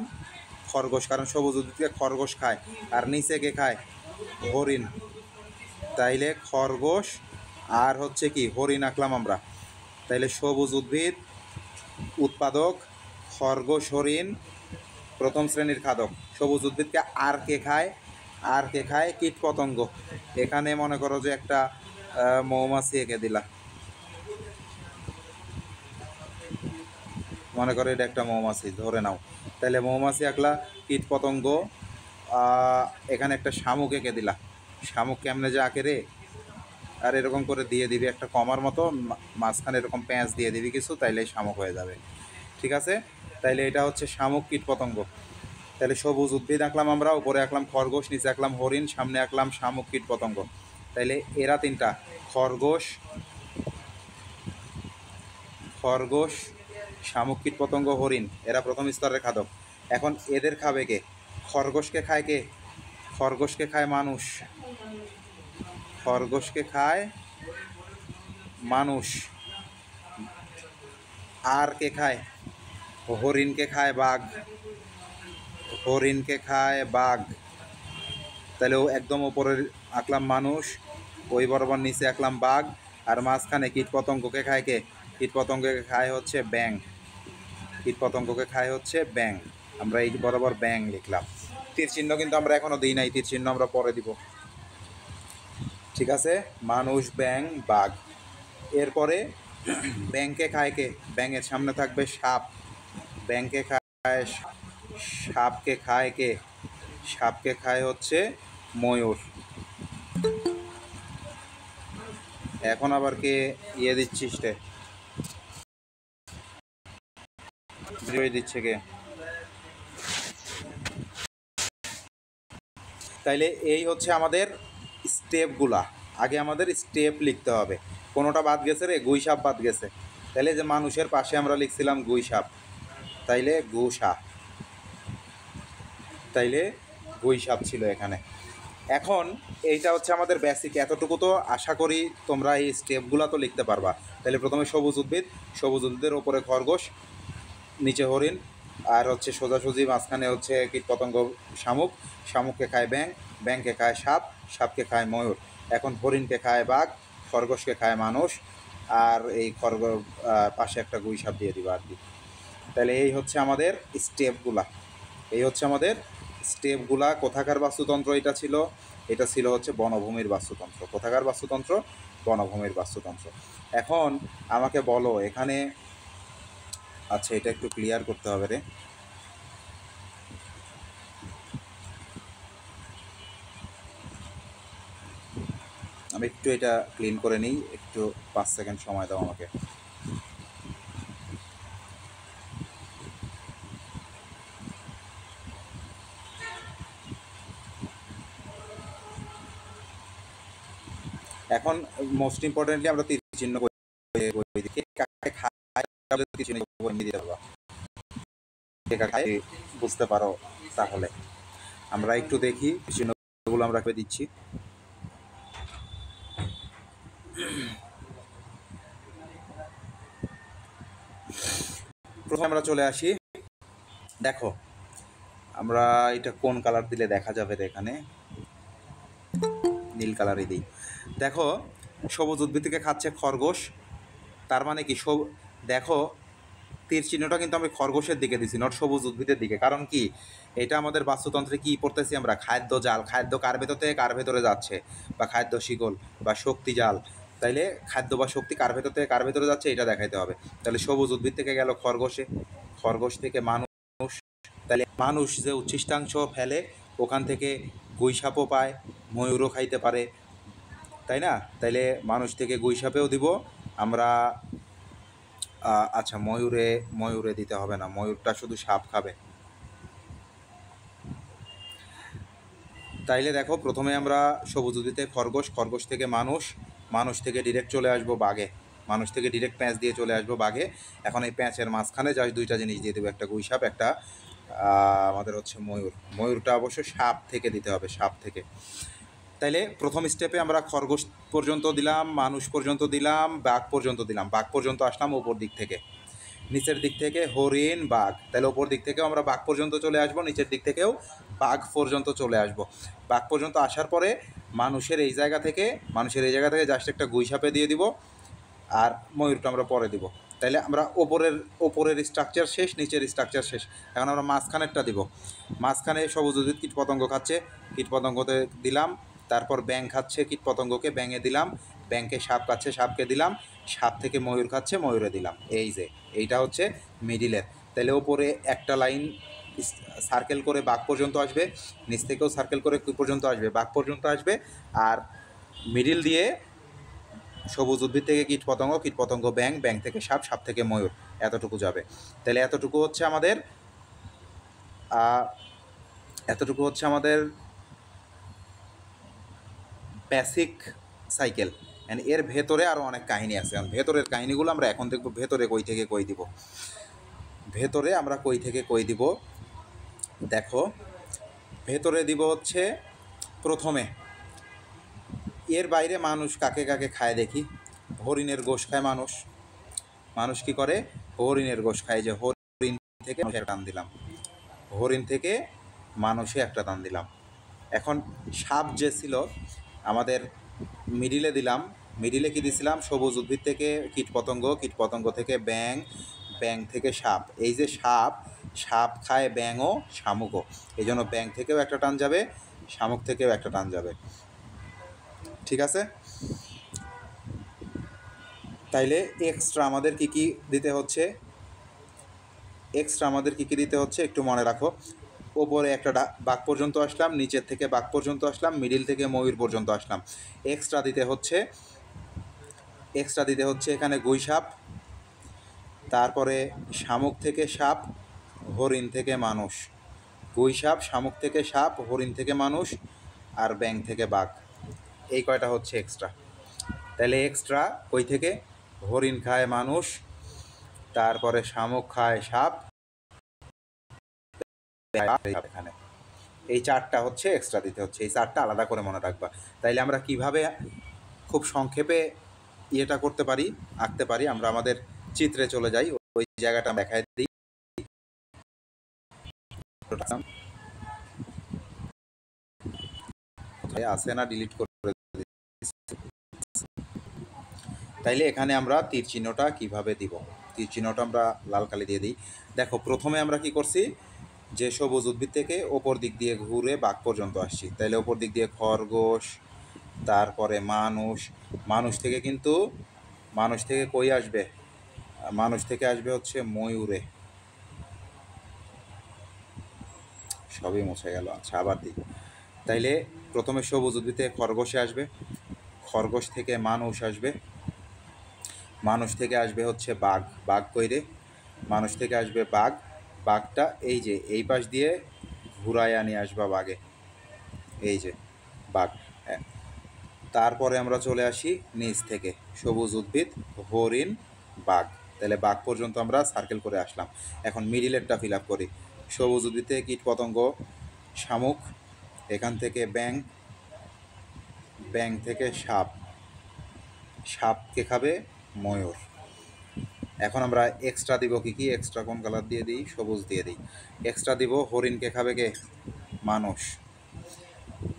খরগোশ, কারণ সবুজ উদ্ভিদকে খরগোশ খায়। আর নিচে কে খায়, হরিণ। তাইলে খরগোশ আর হচ্ছে কি হরিণ আঁকলাম আমরা। তাইলে সবুজ উদ্ভিদ উৎপাদক, খরগোশ হরিণ প্রথম শ্রেণীর খাদক। সবুজ উদ্ভিদকে আর কে খায়, আর কে খায়? কীট পতঙ্গ। এখানে মনে করো যে একটা মৌমাছি এঁকে দিলা, মনে করো এটা একটা মৌমাছি ধরে নাও, তাহলে মৌমাছি আঁকলা, কীট পতঙ্গ, এখানে একটা শামুক এঁকে দিলা। শামুক কেমনে যে আঁকে রে? আর এরকম করে দিয়ে দিবি একটা কমার মতো, মাঝখানে এরকম প্যাঁচ দিয়ে দিবি কিছু, তাইলে শামুক হয়ে যাবে। ঠিক আছে, তাইলে এটা হচ্ছে শামুক কীট পতঙ্গ। তাহলে সবুজ উদ্ভিদ আঁকলাম আমরা, উপরে আঁকলাম খরগোশ, নিচে আঁকলাম হরিণ, সামনে আঁকলাম শামুক কীট পতঙ্গ। তাইলে এরা তিনটা, খরগোশ, খরগোশ, শামুক কীট পতঙ্গ, হরিণ, এরা প্রথম স্তরের খাদক। এখন এদের খাবে কে? খরগোশকে খায় কে? খরগোশকে খায় মানুষ, খরগোশকে খায় মানুষ। আর কে খায়? হরিণকে খায় বাঘ, হরিণকে খায় বাঘ। তাহলে একদম ওপরে আঁকলাম মানুষ, ওই বরাবর নিচে আঁকলাম বাঘ, আর মাঝখানে কীটপতঙ্গকে খায় কে? কীটপতঙ্গকে খায় হচ্ছে ব্যাঙ, কীটপতঙ্গকে খায় হচ্ছে ব্যাঙ। আমরা এই বরাবর ব্যাঙ লিখলাম। তীর চিহ্ন কিন্তু আমরা এখনো দিই নাই, তীর চিহ্ন আমরা পরে দিব। ঠিক আছে, মানুষ, ব্যাঙ, বাঘ। এরপরে ব্যাঙকে খায় কে? ব্যাঙের সামনে থাকবে সাপ, ব্যাঙকে খায়, সাপকে খায় কে? সাপকে খায় হচ্ছে ময়ূর। এখন আবার কে ইয়ে দিচ্ছিস রে? দিচ্ছে কে? তাইলে এই হচ্ছে আমাদের স্টেপগুলা। আগে আমাদের স্টেপ লিখতে হবে। কোনোটা বাদ গেছে রে? গুইসাপ বাদ গেছে। তাইলে যে মানুষের পাশে আমরা লিখছিলাম গুইসাপ, তাইলে গুসা, তাইলে গুইসাপ ছিল এখানে। এখন এইটা হচ্ছে আমাদের বেসিক, এতটুকু তো আশা করি তোমরা এই স্টেপগুলো তো লিখতে পারবা। তাহলে প্রথমে সবুজ উদ্ভিদ, সবুজ উদ্ভিদের ওপরে খরগোশ, নিচে হরিণ, আর হচ্ছে সোজাসুজি মাঝখানে হচ্ছে কীটপতঙ্গ শামুক, শামুককে খায় ব্যাঙ, ব্যাঙকে খায় সাপ, সাপকে খায় ময়ূর। এখন হরিণকে খায় বাঘ, খরগোশকে খায় মানুষ, আর এই পাশে একটা গুই সাপ দিয়ে দিবা আর কি। তাহলে এই হচ্ছে আমাদের স্টেপগুলা, এই হচ্ছে আমাদের স্টেপগুলা। কোথাকার বাস্তুতন্ত্র এটা ছিল? এটা ছিল হচ্ছে বনভূমির বাস্তুতন্ত্র। কোথাকার বাস্তুতন্ত্র? বনভূমির বাস্তুতন্ত্র। এখন আমাকে বলো এখানে, আচ্ছা এটা একটু ক্লিয়ার করতে হবে রে। আমি একটু এটা ক্লিন করে নিই, একটু 5 সেকেন্ড সময় দাও আমাকে। এখন মোস্ট ইম্পর্টেন্টলি আমরা তীর চিহ্ন বুঝতে পারো, তাহলে আমরা একটু দেখি চিহ্নগুলো আমরা দিচ্ছি। প্রথমে আমরা চলে আসি, দেখো আমরা এটা কোন কালার দিলে দেখা যাবে রে? এখানে নীল কালারই দিই। দেখো সবুজ উদ্ভিদ থেকে খাচ্ছে খরগোশ, তার মানে কি দেখো তীর চিহ্নটা কিন্তু আমি খরগোশের দিকে দিছি, নট সবুজ উদ্ভিদের দিকে। কারণ কি, এটা আমাদের বাস্তুতন্ত্রে কি পড়তেছি আমরা? খাদ্য জাল। খাদ্য কার ভেতর থেকে কার ভেতরে যাচ্ছে, বা খাদ্য শিকল বা শক্তি জাল। তাইলে খাদ্য বা শক্তি কার ভেতর থেকে কার ভেতরে যাচ্ছে এটা দেখাইতে হবে। তাহলে সবুজ উদ্ভিদ থেকে গেল খরগোশে, খরগোশ থেকে মানুষ, তাহলে মানুষ যে উচ্ছিষ্টাংশ ফেলে ওখান থেকে গুইসাপও পায়, ময়ূরও খাইতে পারে, তাই না? তাইলে মানুষ থেকে গুইসাপেও দিব আমরা। আচ্ছা ময়ূরে দিতে হবে না, ময়ূরটা শুধু সাপ খাবে। তাইলে দেখো প্রথমে আমরা সবুজ উদ্ভিদে খরগোশ, খরগোশ থেকে মানুষ, মানুষ থেকে ডিরেক্ট চলে আসবো বাঘে, মানুষ থেকে ডিরেক্ট প্যাঁচ দিয়ে চলে আসবো বাঘে। এখন এই প্যাঁচের মাঝখানে জাস্ট দুইটা জিনিস দিয়ে দেবো, একটা গুইসাপ, একটা আমাদের হচ্ছে ময়ূর। ময়ূরটা অবশ্য সাপ থেকে দিতে হবে, সাপ থেকে। তাইলে প্রথম স্টেপে আমরা খরগোশ পর্যন্ত দিলাম, মানুষ পর্যন্ত দিলাম, বাঘ পর্যন্ত দিলাম। বাঘ পর্যন্ত আসলাম ওপর দিক থেকে, নিচের দিক থেকে হরিণ, বাঘ। তাহলে ওপর দিক থেকেও আমরা বাঘ পর্যন্ত চলে আসব, নিচের দিক থেকেও বাঘ পর্যন্ত চলে আসব। বাঘ পর্যন্ত আসার পরে মানুষের এই জায়গা থেকে জাস্ট একটা গুইসাপে দিয়ে দিব, আর ময়ূরটা আমরা পরে দিব। তাইলে আমরা ওপরের স্ট্রাকচার শেষ, নিচের স্ট্রাকচার শেষ। এখন আমরা মাঝখানেরটা দিব। মাঝখানে সবুজ উদ্ভিদ কীটপতঙ্গ খাচ্ছে, কীটপতঙ্গতে দিলাম। তারপর ব্যাঙ খাচ্ছে কীটপতঙ্গকে, ব্যাঙে দিলাম। ব্যাঙকে সাপ খাচ্ছে, সাপকে দিলাম। সাপ থেকে ময়ূর খাচ্ছে, ময়ূরে দিলাম। এই যে এইটা হচ্ছে মিডিলের। তাহলে ওপরে একটা লাইন সার্কেল করে বাঘ পর্যন্ত আসবে, নিচ থেকেও সার্কেল করে কী পর্যন্ত আসবে, বাঘ পর্যন্ত আসবে। আর মিডিল দিয়ে সবুজ উদ্ভিদ থেকে কীটপতঙ্গ, কীটপতঙ্গ ব্যাঙ, ব্যাঙ থেকে সাপ, সাপ থেকে ময়ূর, এতটুকু যাবে। তাহলে এতটুকু হচ্ছে আমাদের বেসিক সাইকেল। অ্যান্ড এর ভেতরে আরও অনেক কাহিনী আছে। ভেতরের কাহিনীগুলো আমরা এখন দেখব। ভেতরে কই থেকে কই দিব, ভেতরে আমরা কই থেকে কই দিব। দেখো, ভেতরে দিব হচ্ছে প্রথমে, এর বাইরে মানুষ কাকে কাকে খায় দেখি। হরিণের গোশ খায় মানুষ। মানুষ কি করে? হরিণের গোশ খায়। যে হরিণ থেকে টান দিলাম, হরিণ থেকে মানুষে একটা টান দিলাম। এখন সাপ যে ছিল আমাদের মিডিলে দিলাম। মিডিলে কি দিছিলাম? সবুজ উদ্ভিদ থেকে কীটপতঙ্গ, কীটপতঙ্গ থেকে ব্যাঙ, ব্যাঙ থেকে সাপ। এই যে সাপ, সাপ খায় ব্যাঙও, শামুকও। এই জন্য ব্যাঙ থেকেও একটা টান যাবে, শামুক থেকেও একটা টান যাবে। ঠিক আছে? তাইলে এক্সট্রা আমাদের কি কি দিতে হচ্ছে? দিতে হচ্ছে একটু মনে রাখো। ওপরে একটা বাঘ পর্যন্ত আসলাম, নিচের থেকে বাঘ পর্যন্ত আসলাম, মিডিল থেকে ময়ূর পর্যন্ত আসলাম। এক্সট্রা দিতে হচ্ছে এখানে গুই সাপ, তারপরে শামুক থেকে সাপ, হরিণ থেকে মানুষ। গুই সাপ, শামুক থেকে সাপ, হরিণ থেকে মানুষ, আর ব্যাঙ থেকে বাঘ। এই কয়টা হচ্ছে এক্সট্রা। তাহলে এক্সট্রা কই থেকে? হরিণ খায় মানুষ, তারপরে শামুক খায় সাপ, এখানে এই চারটা হচ্ছে এক্সট্রা দিতে হচ্ছে। এই চারটা আলাদা করে মনে রাখবা। তাইলে আমরা কিভাবে খুব সংক্ষেপে ইয়েটা করতে পারি, আঁকতে পারি। আমরা আমাদের চিত্রে চলে যাই, ওই জায়গাটা দেখায় দিই। আছে না, ডিলিট করে। তাইলে এখানে আমরা তীর চিহ্নটা কীভাবে দিব? তীর চিহ্নটা আমরা লাল কালি দিয়ে দিই। দেখো, প্রথমে আমরা কি করছি? যে সবুজ উদ্ভিদ থেকে ওপর দিক দিয়ে ঘুরে বাঘ পর্যন্ত আসছি। তাইলে ওপর দিক দিয়ে খরগোশ, তারপরে মানুষ থেকে কিন্তু মানুষ থেকে কই আসবে? মানুষ থেকে আসবে হচ্ছে ময়ূরে। সবই মুছে গেল। আচ্ছা, আবার দিই। তাইলে প্রথমে সবুজ উদ্ভিদ থেকে খরগোশে আসবে, খরগোশ থেকে মানুষ আসবে, মানুষ থেকে আসবে হচ্ছে বাঘ, বাঘ কইরে মানুষ থেকে আসবে বাঘ, বাঘটা এই যে এই পাশ দিয়ে ঘুরায় নিয়ে আসবা বাঘে, এই যে বাঘ। তারপরে আমরা চলে আসি নিচ থেকে, সবুজ উদ্ভিদ, হরিণ, বাঘ। তাহলে বাঘ পর্যন্ত আমরা সার্কেল করে আসলাম। এখন মিডিলেরটা ফিল আপ করি। সবুজ উদ্ভিদ থেকে কীটপতঙ্গ, শামুক, এখান থেকে ব্যাঙ, ব্যাঙ থেকে সাপ, সাপকে খাবে ময়ূর। এখন আমরা এক্সট্রা দিব কি কি? এক্সট্রা কোন কালার দিয়ে দিই? সবুজ দিয়ে দিই। এক্সট্রা দিব হরিণকে খাবে কে? মানুষ।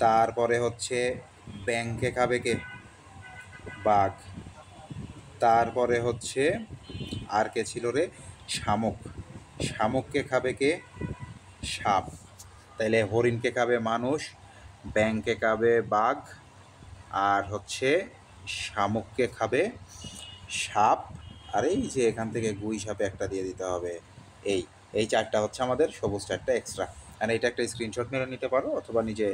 তারপরে হচ্ছে ব্যাঙকে খাবে কে? বাঘ। তারপরে হচ্ছে আর কে ছিল রে? শামুক। শামুককে খাবে কে? সাপ। তাইলে হরিণকে খাবে মানুষ, ব্যাঙকে খাবে বাঘ, আর হচ্ছে শামুককে খাবে সাপ। আর এই যে এখান থেকে গুই সাপে একটা দিয়ে দিতে হবে। এই চারটা হচ্ছে আমাদের সবুজ চারটা এক্সট্রা। আর এটা একটা স্ক্রিনশট মেরে নিতে পারো, অথবা নিজে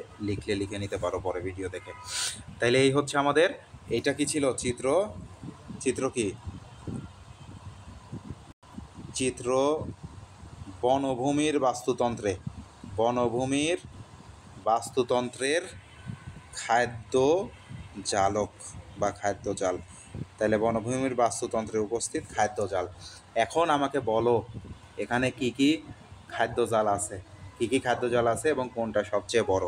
লিখে নিতে পারো পরে ভিডিও দেখে। তাইলে এই হচ্ছে আমাদের, এইটা কি ছিল? চিত্র কি? চিত্র বনভূমির বাস্তুতন্ত্রের খাদ্য জালক বা খাদ্য জাল। তাহলে বনভূমির বাস্তুতন্ত্রে উপস্থিত খাদ্য জাল। এখন আমাকে বলো, এখানে কি কি খাদ্য জাল আছে, কি কি খাদ্য জাল আছে এবং কোনটা সবচেয়ে বড়?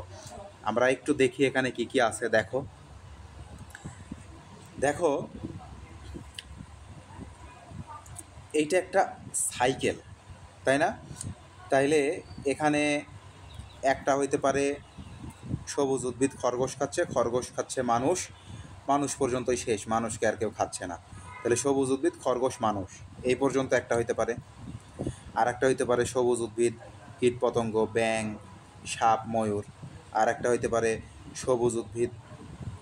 আমরা একটু দেখি এখানে কি কি আছে। দেখো, এইটা একটা সাইকেল, তাই না? তাইলে এখানে একটা হইতে পারে সবুজ উদ্ভিদ খরগোশ খাচ্ছে, খরগোশ খাচ্ছে মানুষ, মানুষ পর্যন্তই শেষ, মানুষকে আর কেউ খাচ্ছে না। তাহলে সবুজ উদ্ভিদ, খরগোশ, মানুষ। এই পর্যন্ত একটা হইতে পারে। আর একটা হইতে পারে সবুজ উদ্ভিদ, কীটপতঙ্গ, ব্যাঙ, সাপ, ময়ূর। আর একটা হইতে পারে সবুজ উদ্ভিদ,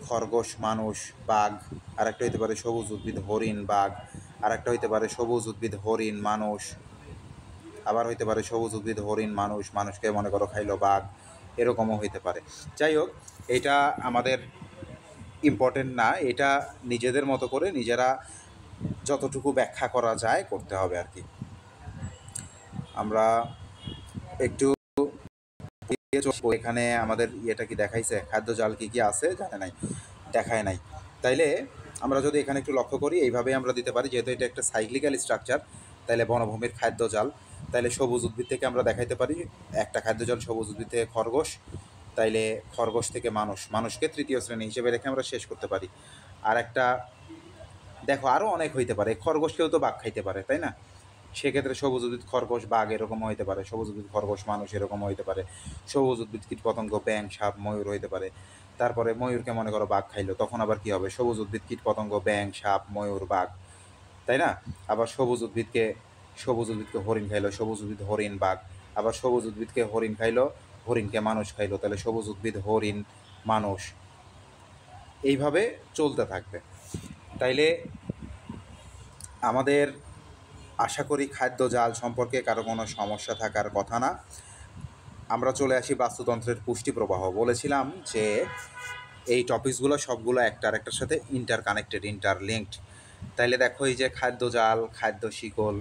খরগোশ, মানুষ, বাঘ। আর একটা হইতে পারে সবুজ উদ্ভিদ, হরিণ, বাঘ। আর একটা হইতে পারে সবুজ উদ্ভিদ, হরিণ, মানুষ। আবার হইতে পারে সবুজ উদ্ভিদ, হরিণ, মানুষ, মানুষকে মনে করো খাইলো বাঘ, এরকমও হইতে পারে। যাই হোক, এটা আমাদের ইম্পর্টেন্ট না, এটা নিজেদের মতো করে নিজেরা যতটুকু ব্যাখ্যা করা যায় করতে হবে আর কি। আমরা একটু এখানে আমাদের ইয়েটা কি দেখাইছে, খাদ্য জাল কি কি আছে জানে নাই, দেখায় নাই। তাইলে আমরা যদি এখানে একটু লক্ষ্য করি, এইভাবেই আমরা দিতে পারি, যেহেতু এটা একটা সাইক্লিক্যাল স্ট্রাকচার। তাইলে বনভূমির খাদ্য জাল, তাইলে সবুজ উদ্ভিদ থেকে আমরা দেখাইতে পারি একটা খাদ্য জাল, সবুজ উদ্ভিদ থেকে খরগোশ, তাইলে খরগোশ থেকে মানুষ, মানুষকে তৃতীয় শ্রেণী হিসেবে রেখে আমরা শেষ করতে পারি। আর একটা দেখো আরও অনেক হইতে পারে, খরগোশকেও তো বাঘ খাইতে পারে, তাই না? সেক্ষেত্রে সবুজ উদ্ভিদ, খরগোশ, বাঘ এরকমও হইতে পারে, সবুজ উদ্ভিদ, খরগোশ, মানুষ এরকমও হইতে পারে, সবুজ উদ্ভিদ, কীটপতঙ্গ, ব্যাঙ, সাপ, ময়ূর হইতে পারে। তারপরে ময়ূরকে মনে করো বাঘ খাইলো, তখন আবার কি হবে? সবুজ উদ্ভিদ, কীটপতঙ্গ, ব্যাঙ, সাপ, ময়ূর, বাঘ, তাই না? আবার সবুজ উদ্ভিদকে হরিণ খাইলো, সবুজ উদ্ভিদ, হরিণ, বাঘ। আবার সবুজ উদ্ভিদকে হরিণ খাইলো, হরিণকে মানুষ খাইলো, তাহলে সবুজ উদ্ভিদ, হরিণ, মানুষ, এইভাবে চলতে থাকবে। তাইলে আমাদের আশা করি খাদ্য জাল সম্পর্কে কারো কোনো সমস্যা থাকার কথা না। আমরা চলে আসি বাস্তুতন্ত্রের পুষ্টি প্রবাহ। বলেছিলাম যে এই টপিকসগুলো সবগুলো একটা আরেকটার সাথে ইন্টারকানেক্টেড, ইন্টারলিঙ্কড। তাইলে দেখো, এই যে খাদ্য জাল, খাদ্য শিকল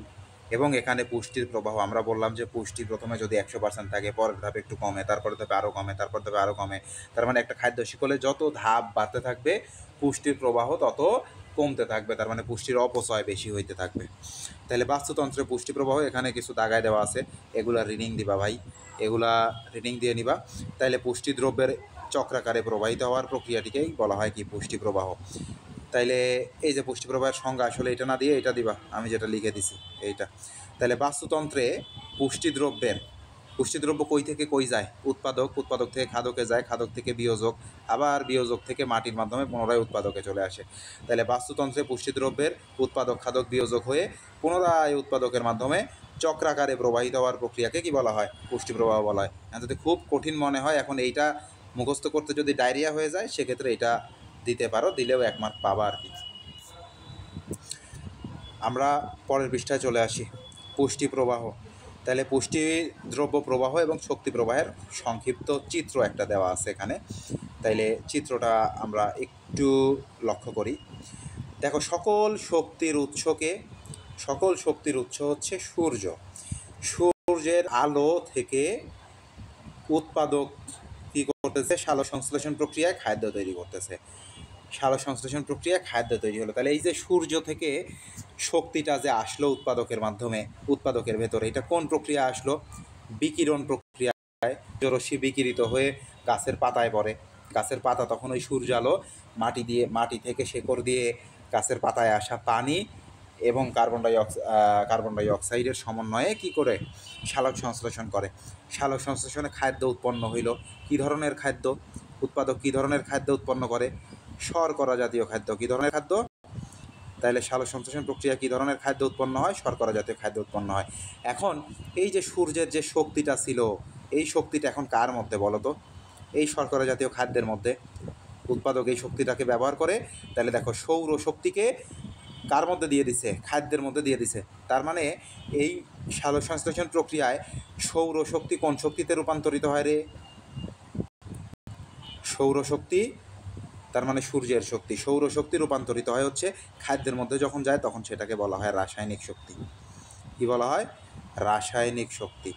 এবং এখানে পুষ্টির প্রবাহ, আমরা বললাম যে পুষ্টি প্রথমে যদি 100% থাকে, পরের ধাপে একটু কমে, তারপরে ধাপে আরও কমে, তারপর ধাপে আরও কমে। তার মানে একটা খাদ্য শিকলে যত ধাপ বাড়তে থাকবে, পুষ্টির প্রবাহ তত কমতে থাকবে, তার মানে পুষ্টির অপচয় বেশি হইতে থাকবে। তাহলে বাস্তুতন্ত্রে পুষ্টি প্রবাহ এখানে কিছু দাগায় দেওয়া আছে, এগুলা রিডিং দিবা ভাই, এগুলা রিডিং দিয়ে নিবা। তাইলে পুষ্টি দ্রব্যের চক্রাকারে প্রবাহিত হওয়ার প্রক্রিয়াটিকেই বলা হয় কি? পুষ্টি প্রবাহ। তাইলে এই যে পুষ্টি প্রবাহের সংজ্ঞা, আসলে এটা না দিয়ে এটা দিবা, আমি যেটা লিখে দিছি এইটা। তাহলে বাস্তুতন্ত্রে পুষ্টিদ্রব্য কই থেকে কই যায়? উৎপাদক থেকে খাদকে যায়, খাদক থেকে বিয়োজক, আবার বিয়োজক থেকে মাটির মাধ্যমে পুনরায় উৎপাদকে চলে আসে। তাহলে বাস্তুতন্ত্রে পুষ্টিদ্রব্যের উৎপাদক, খাদক, বিয়োজক হয়ে পুনরায় উৎপাদকের মাধ্যমে চক্রাকারে প্রবাহিত হওয়ার প্রক্রিয়াকে কি বলা হয়? পুষ্টি প্রবাহ বলা হয়। যদি খুব কঠিন মনে হয় এখন এইটা মুখস্থ করতে, যদি ডায়রিয়া হয়ে যায়, সেক্ষেত্রে এটা দিতে পারো, দিলেও 1 মার্ক পাবা আর কি। আমরা পরের পৃষ্ঠায় চলে আসি, পুষ্টি প্রবাহ। তাহলে পুষ্টি দ্রব্য প্রবাহ এবং শক্তি প্রবাহের সংক্ষিপ্ত চিত্র একটা দেওয়া আছে এখানে। তাইলে চিত্রটা আমরা একটু লক্ষ্য করি। দেখো, সকল শক্তির উৎস হচ্ছে সূর্য। সূর্যের আলো থেকে উৎপাদক কী করতেছে? সালোকসংশ্লেষণ প্রক্রিয়ায় খাদ্য তৈরি করতেছে। সালোকসংশ্লেষণ প্রক্রিয়ায় খাদ্য তৈরি হলো। তাহলে এই যে সূর্য থেকে শক্তিটা যে আসলো উৎপাদকের মাধ্যমে, উৎপাদকের ভেতরে, এটা কোন প্রক্রিয়া আসলো? বিকিরণ প্রক্রিয়ায়। রশ্মি বিকিরিত হয়ে গাছের পাতায় পড়ে, গাছের পাতা তখন ওই সূর্য আলো মাটি থেকে শেকড় দিয়ে গাছের পাতায় আসা পানি এবং কার্বন ডাই অক্সাইডের সমন্বয়ে কি করে? সালোক সংশ্লেষণ করে। সালোক সংশ্লেষণে খাদ্য উৎপন্ন হইল। কী ধরনের খাদ্য? উৎপাদক কী ধরনের খাদ্য উৎপন্ন করে? শর্করা জাতীয় খাদ্য। কী ধরনের খাদ্য? তাহলে সালোক সংশ্লেষণ প্রক্রিয়া কী ধরনের খাদ্য উৎপন্ন হয়? শর্করা জাতীয় খাদ্য উৎপন্ন হয়। এখন এই যে সূর্যের যে শক্তিটা ছিল, এই শক্তিটা এখন কার মধ্যে বলো তো? এই শর্করা জাতীয় খাদ্যের মধ্যে। উৎপাদক এই শক্তিটাকে ব্যবহার করে। তাহলে দেখো, সৌর শক্তিকে কার মধ্যে দিয়ে দিছে? খাদ্যের মধ্যে দিয়ে দিছে। তার মানে এই সালোক সংশ্লেষণ প্রক্রিয়ায় সৌরশক্তি কোন শক্তিতে রূপান্তরিত হয় রে? সৌরশক্তি, তার মানে সূর্যের শক্তি, সৌরশক্তি রূপান্তরিত হয় হচ্ছে খাদ্যের মধ্যে যখন যায়, তখন সেটাকে বলা হয় রাসায়নিক শক্তি। কি বলা হয়? রাসায়নিক শক্তি।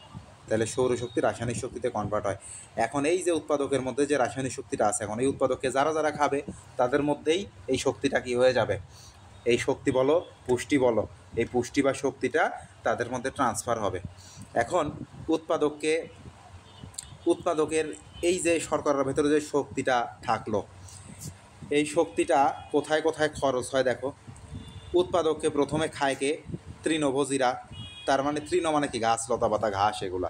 তাহলে সৌরশক্তি রাসায়নিক শক্তিতে কনভার্ট হয়। এখন এই যে উৎপাদকের মধ্যে যে রাসায়নিক শক্তিটা আছে, এখন এই উৎপাদককে যারা খাবে, তাদের মধ্যেই এই শক্তিটা কি হয়ে যাবে? এই শক্তি বলো, পুষ্টি বলো, এই পুষ্টি বা শক্তিটা তাদের মধ্যে ট্রান্সফার হবে। এখন উৎপাদকের এই যে শর্করার ভেতরে যে শক্তিটা থাকলো, এই শক্তিটা কোথায় কোথায় খরচ হয়? দেখো, উৎপাদককে প্রথমে খায় কে? তৃণভোজীরা। তার মানে তৃণ মানে কি? গাছ, লতা পাতা, ঘাস, এগুলা।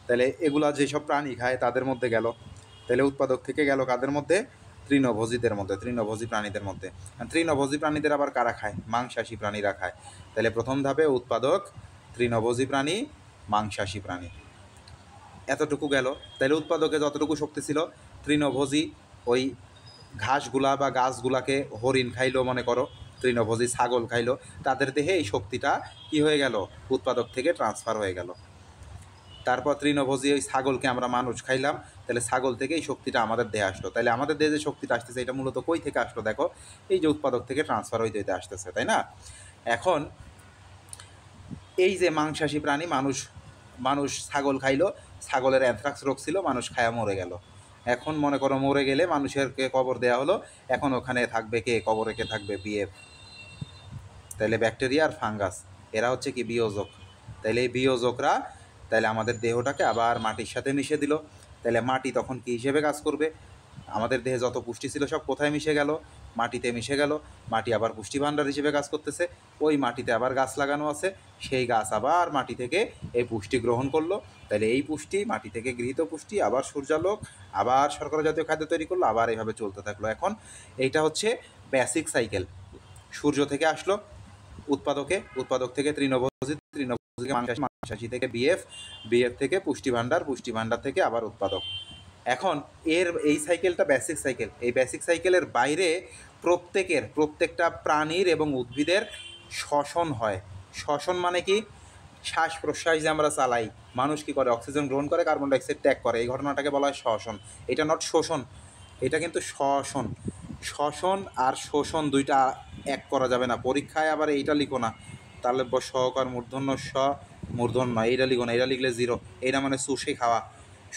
তাহলে এগুলা যেসব প্রাণী খায় তাদের মধ্যে গেল। তাহলে উৎপাদক থেকে গেল কাদের মধ্যে? তৃণভোজীদের মধ্যে, তৃণভোজী প্রাণীদের মধ্যে। তৃণভোজী প্রাণীদের আবার কারা খায়? মাংসাশী প্রাণীরা খায়। তাহলে প্রথম ধাপে উৎপাদক তৃণভোজী প্রাণী, মাংসাশী প্রাণী, এতটুকু গেল। তাহলে উৎপাদকে যতটুকু শক্তি ছিল, তৃণভোজী ওই ঘাসগুলা বা গাছগুলাকে হরিণ খাইলো, মনে করো তৃণভোজী ছাগল খাইলো, তাদের দেহে এই শক্তিটা কি হয়ে গেল? উৎপাদক থেকে ট্রান্সফার হয়ে গেল। তারপর তৃণভোজী ওই ছাগলকে আমরা মানুষ খাইলাম, তাহলে ছাগল থেকে এই শক্তিটা আমাদের দেহে আসলো। তাহলে আমাদের দেহে যে শক্তিটা আসতেছে এটা মূলত কই থেকে আসলো? দেখো, এই যে উৎপাদক থেকে ট্রান্সফার হইতে হইতে আসতেছে, তাই না? এখন এই যে মাংসাশী প্রাণী, মানুষ ছাগল খাইলো, ছাগলের অ্যানথ্রাক্স রোগ ছিল, মানুষ খায়া মরে গেল। এখন মনে করো মরে গেলে মানুষেরকে কবর দেওয়া হলো, এখন ওখানে থাকবে কে? কবরে কে থাকবে? বিএফ। তাহলে ব্যাকটেরিয়া আর ফাঙ্গাস, এরা হচ্ছে কি? বিয়োজক। তাহলে এই বিয়োজকরা তাহলে আমাদের দেহটাকে আবার মাটির সাথে মিশে দিল। তাহলে মাটি তখন কি হিসেবে কাজ করবে? আমাদের দেহে যত পুষ্টি ছিল সব কোথায় মিশে গেল? মাটিতে মিশে গেল। মাটি আবার পুষ্টি ভাণ্ডার হিসেবে কাজ করতেছে। ওই মাটিতে আবার গাছ লাগানো আছে, সেই গাছ আবার মাটি থেকে এই পুষ্টি গ্রহণ করলো। তাহলে এই পুষ্টি, মাটি থেকে গৃহীত পুষ্টি, আবার সূর্যালোক, আবার শর্করা জাতীয় খাদ্য তৈরি করলো, আবার এইভাবে চলতে থাকলো। এখন এইটা হচ্ছে বেসিক সাইকেল। সূর্য থেকে আসলো উৎপাদকে, উৎপাদক থেকে তৃণভোজী, তৃণভোজী থেকে মাংসাশী থেকে বিএফ, বিএফ থেকে পুষ্টি ভাণ্ডার, পুষ্টি ভাণ্ডার থেকে আবার উৎপাদক। এখন এই সাইকেলটা বেসিক সাইকেল। এই বেসিক সাইকেলের বাইরে প্রত্যেকটা প্রাণীর এবং উদ্ভিদের শ্বসন হয়। শ্বসন মানে কি? শ্বাস প্রশ্বাস যে আমরা চালাই, মানুষ কী করে? অক্সিজেন গ্রহণ করে, কার্বন ডাইঅক্সাইড ত্যাগ করে, এই ঘটনাটাকে বলা হয় শ্বসন। এটা নট শোষণ, এটা কিন্তু শ্বসন। শ্বসন আর শোষণ দুইটা এক করা যাবে না। পরীক্ষায় আবার এইটা লিখো না, তাহলে সহকার মূর্ধন্য স মূর্ধন্য, এইটা লিখো না, এটা লিখলে জিরো। এইটা মানে চুষে খাওয়া।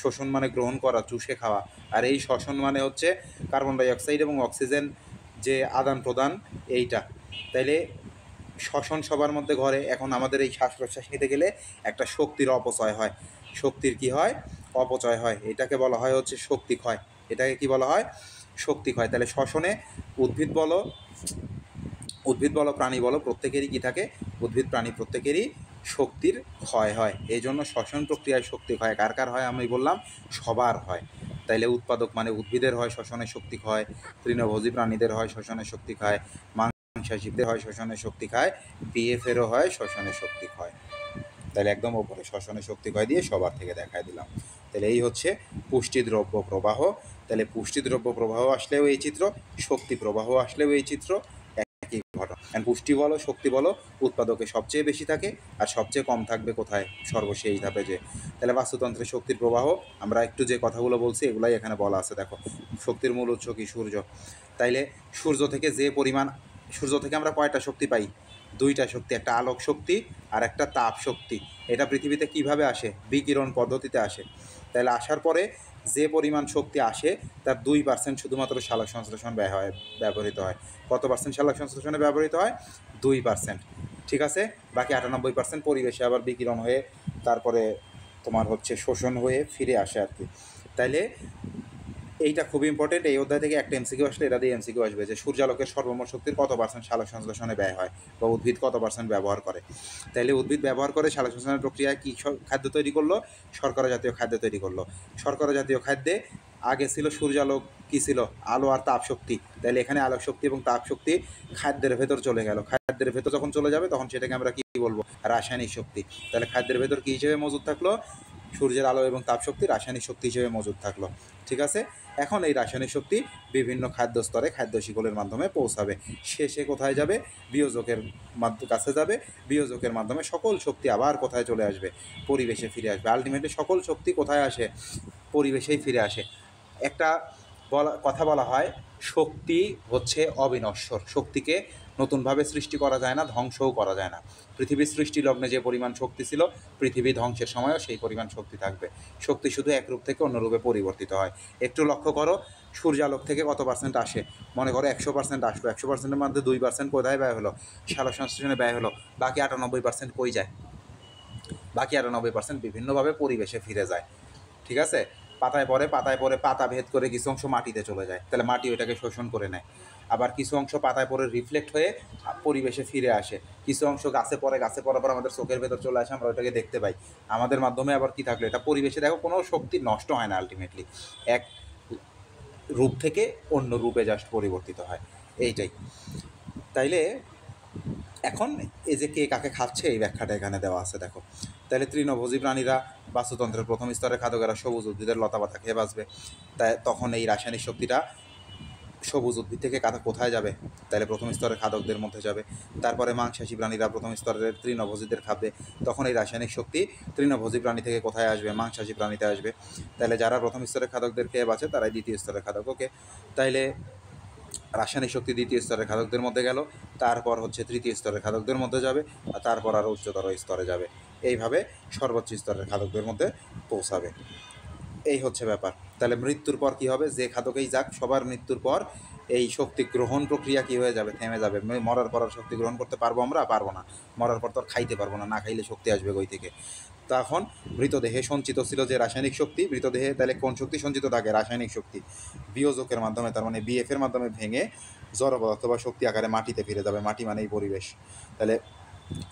শোষণ মানে গ্রহণ করা, চুষে খাওয়া। আর এই শ্বসন মানে হচ্ছে কার্বন ডাইঅক্সাইড এবং অক্সিজেন যে আদান প্রদান, এইটা। তাইলে শ্বসন সবার মধ্যে ঘরে। এখন আমাদের এই শ্বাস প্রশ্বাস নিতে গেলে একটা শক্তির অপচয় হয়। শক্তির কি হয়? অপচয় হয়। এটাকে বলা হয় হচ্ছে শক্তি ক্ষয়। এটাকে কি বলা হয়? শক্তি ক্ষয়। তাহলে শ্বসনে উদ্ভিদ বলো প্রাণী বলো, প্রত্যেকেরই কী থাকে? উদ্ভিদ প্রাণী প্রত্যেকেরই শক্তির ক্ষয় হয়। এই জন্য শ্বসন প্রক্রিয়ায় শক্তি ক্ষয় কার কার হয়? আমি বললাম সবার হয়। তাইলে উৎপাদক মানে উদ্ভিদের হয় শ্বসনের শক্তি ক্ষয়, তৃণভোজী প্রাণীদের হয় শ্বসনের শক্তি ক্ষয়, মাংসাশীদের হয় শ্বসনের শক্তি ক্ষয়, বিএফেরও হয় শ্বসনের শক্তি ক্ষয়। তাহলে একদম ওপরে শ্বসনের শক্তি ক্ষয় দিয়ে সবার থেকে দেখায় দিলাম। তাহলে এই হচ্ছে পুষ্টিদ্রব্য প্রবাহ। তাহলে পুষ্টিদ্রব্য প্রবাহ আসলেও এই চিত্র, শক্তি প্রবাহ আসলেও এই চিত্র, একই ঘটনা। পুষ্টি বলো শক্তি বলো উৎপাদকে সবচেয়ে বেশি থাকে, আর সবচেয়ে কম থাকবে কোথায়? সর্বশেষ ধাপে যে। তাহলে বাস্তুতন্ত্রের শক্তির প্রবাহ আমরা একটু যে কথাগুলো বলছি এগুলাই এখানে বলা আছে। দেখো, শক্তির মূল উৎস কি? সূর্য। তাইলে সূর্য থেকে আমরা কয়টা শক্তি পাই? দুইটা শক্তি, একটা আলোক শক্তি আর একটা তাপ শক্তি। এটা পৃথিবীতে কিভাবে আসে? বিকিরণ পদ্ধতিতে আসে। তাহলে আসার পরে যে পরিমাণ শক্তি আসে তার 2% শুধুমাত্র সালোক সংশ্লেষণ ব্যবহৃত হয়। কত পার্সেন্ট সালোক সংশ্লেষণে ব্যবহৃত হয়? 2%। ঠিক আছে, বাকি 98% পরিবেশে আবার বিকিরণ হয়ে তারপরে তোমার হচ্ছে শোষণ হয়ে ফিরে আসে আর কি। তাইলে এইটা খুব ইম্পর্টেন্ট। এই অধ্যায় থেকে একটা এমসিকিউ আসলে এটা দিয়ে এমসিকিউ আসবে যে সূর্যালোকের সর্বমোট শক্তির কত পার্সেন্ট সালোক সংশ্লেষণে ব্যয় হয়, বা উদ্ভিদ কত পার্সেন্ট ব্যবহার করে। তাইলে উদ্ভিদ ব্যবহার করে সালোক সংশ্লেষণের প্রক্রিয়ায় কী খাদ্য তৈরি করলো? শর্করা জাতীয় খাদ্য তৈরি করলো। শর্করা জাতীয় খাদ্যে আগে ছিল সূর্যালোক, কী ছিল? আলো আর তাপ শক্তি। তাহলে এখানে আলোক শক্তি এবং তাপ শক্তি খাদ্যের ভেতর চলে গেল। খাদ্যের ভেতর যখন চলে যাবে তখন সেটাকে আমরা কী বলবো? রাসায়নিক শক্তি। তাহলে খাদ্যের ভেতর কী হিসেবে মজুদ থাকলো? সূর্যের আলো এবং তাপ শক্তি রাসায়নিক শক্তি হিসেবে মজুদ থাকলো। ঠিক আছে, এখন এই রাসায়নিক শক্তি বিভিন্ন খাদ্য স্তরে খাদ্য শিকলের মাধ্যমে পৌঁছাবে। শেষে কোথায় যাবে? বিয়োজকের কাছে যাবে। বিয়োজকের মাধ্যমে সকল শক্তি আবার কোথায় চলে আসবে? পরিবেশে ফিরে আসবে। আলটিমেটলি সকল শক্তি কোথায় আসে? পরিবেশেই ফিরে আসে। একটা কথা বলা হয়, শক্তি হচ্ছে অবিনশ্বর। শক্তিকে নতুনভাবে সৃষ্টি করা যায় না, ধ্বংসও করা যায় না। পৃথিবীর সৃষ্টি লগ্নে যে পরিমাণ শক্তি ছিল, পৃথিবী ধ্বংসের সময়ও সেই পরিমাণ শক্তি থাকবে। শক্তি শুধু এক রূপ থেকে অন্য রূপে পরিবর্তিত হয়। একটু লক্ষ্য করো, সূর্যালোক থেকে কত পার্সেন্ট আসে? মনে করো 100% আসলো, 100%-এর মধ্যে 2% কোথায় ব্যয় হলো? সালোক সংশ্লেষণে ব্যয় হলো। বাকি 98% কই যায়? বাকি 98% বিভিন্নভাবে পরিবেশে ফিরে যায়। ঠিক আছে, পাতায় পরে পাতা ভেদ করে কিছু অংশ মাটিতে চলে যায়, তাহলে মাটি ওইটাকে শোষণ করে নেয়। আবার কিছু অংশ পাতায় পরে রিফ্লেক্ট হয়ে পরিবেশে ফিরে আসে। কিছু অংশ গাছে পড়ার পর আমাদের চোখের ভেতর চলে আসে, আমরা ওইটাকে দেখতে পাই। আমাদের মাধ্যমে আবার কি থাকলো? এটা পরিবেশে দেখো কোনো শক্তি নষ্ট হয় না আলটিমেটলি। রূপ থেকে অন্য রূপে জাস্ট পরিবর্তিত হয়, এইটাই। তাইলে এখন এই যে কে কাকে খাচ্ছে এই ব্যাখ্যাটা এখানে দেওয়া আছে দেখো। তাহলে তৃণভোজী প্রাণীরা বাস্তুতন্ত্রের প্রথম স্তরের খাদ্যকেরা সবুজ উদ্ভিদের লতাপাতা খেয়ে বাঁচবে। তাই তখন এই রাসায়নিক শক্তিটা সবুজ উদ্ভিদ থেকে কোথায় যাবে? তাহলে প্রথম স্তরের খাদকদের মধ্যে যাবে। তারপরে মাংসাশী প্রাণীরা প্রথম স্তরের তৃণভোজীদের খাবে, তখন এই রাসায়নিক শক্তি তৃণভোজী প্রাণী থেকে কোথায় আসবে? মাংসাশী প্রাণীতে আসবে। তাহলে যারা প্রথম স্তরের খাদকদের খেয়ে বাঁচে তারাই দ্বিতীয় স্তরের খাদক। ওকে, তাইলে রাসায়নিক শক্তি দ্বিতীয় স্তরের খাদকদের মধ্যে গেল, তারপর হচ্ছে তৃতীয় স্তরের খাদকদের মধ্যে যাবে, আর তারপর আরও উচ্চতর স্তরে যাবে, এইভাবে সর্বোচ্চ স্তরের খাদকদের মধ্যে পৌঁছাবে। এই হচ্ছে ব্যাপার। তাহলে মৃত্যুর পর কি হবে? যে খাদকেই যাক, সবার মৃত্যুর পর এই শক্তি গ্রহণ প্রক্রিয়া কি হয়ে যাবে? থেমে যাবে। মরার পর আর শক্তি গ্রহণ করতে পারবো আমরা? পারবো না। মরার পর তো আর খাইতে পারবো না, না খাইলে শক্তি আসবে কই থেকে? তখন মৃতদেহে সঞ্চিত ছিল যে রাসায়নিক শক্তি, মৃতদেহে তাহলে কোন শক্তি সঞ্চিত থাকে? রাসায়নিক শক্তি। বিয়োজকের মাধ্যমে, তার মানে বিএফের মাধ্যমে ভেঙে জড় পদার্থ বা শক্তি আকারে মাটিতে ফিরে যাবে। মাটি মানেই পরিবেশ। তাহলে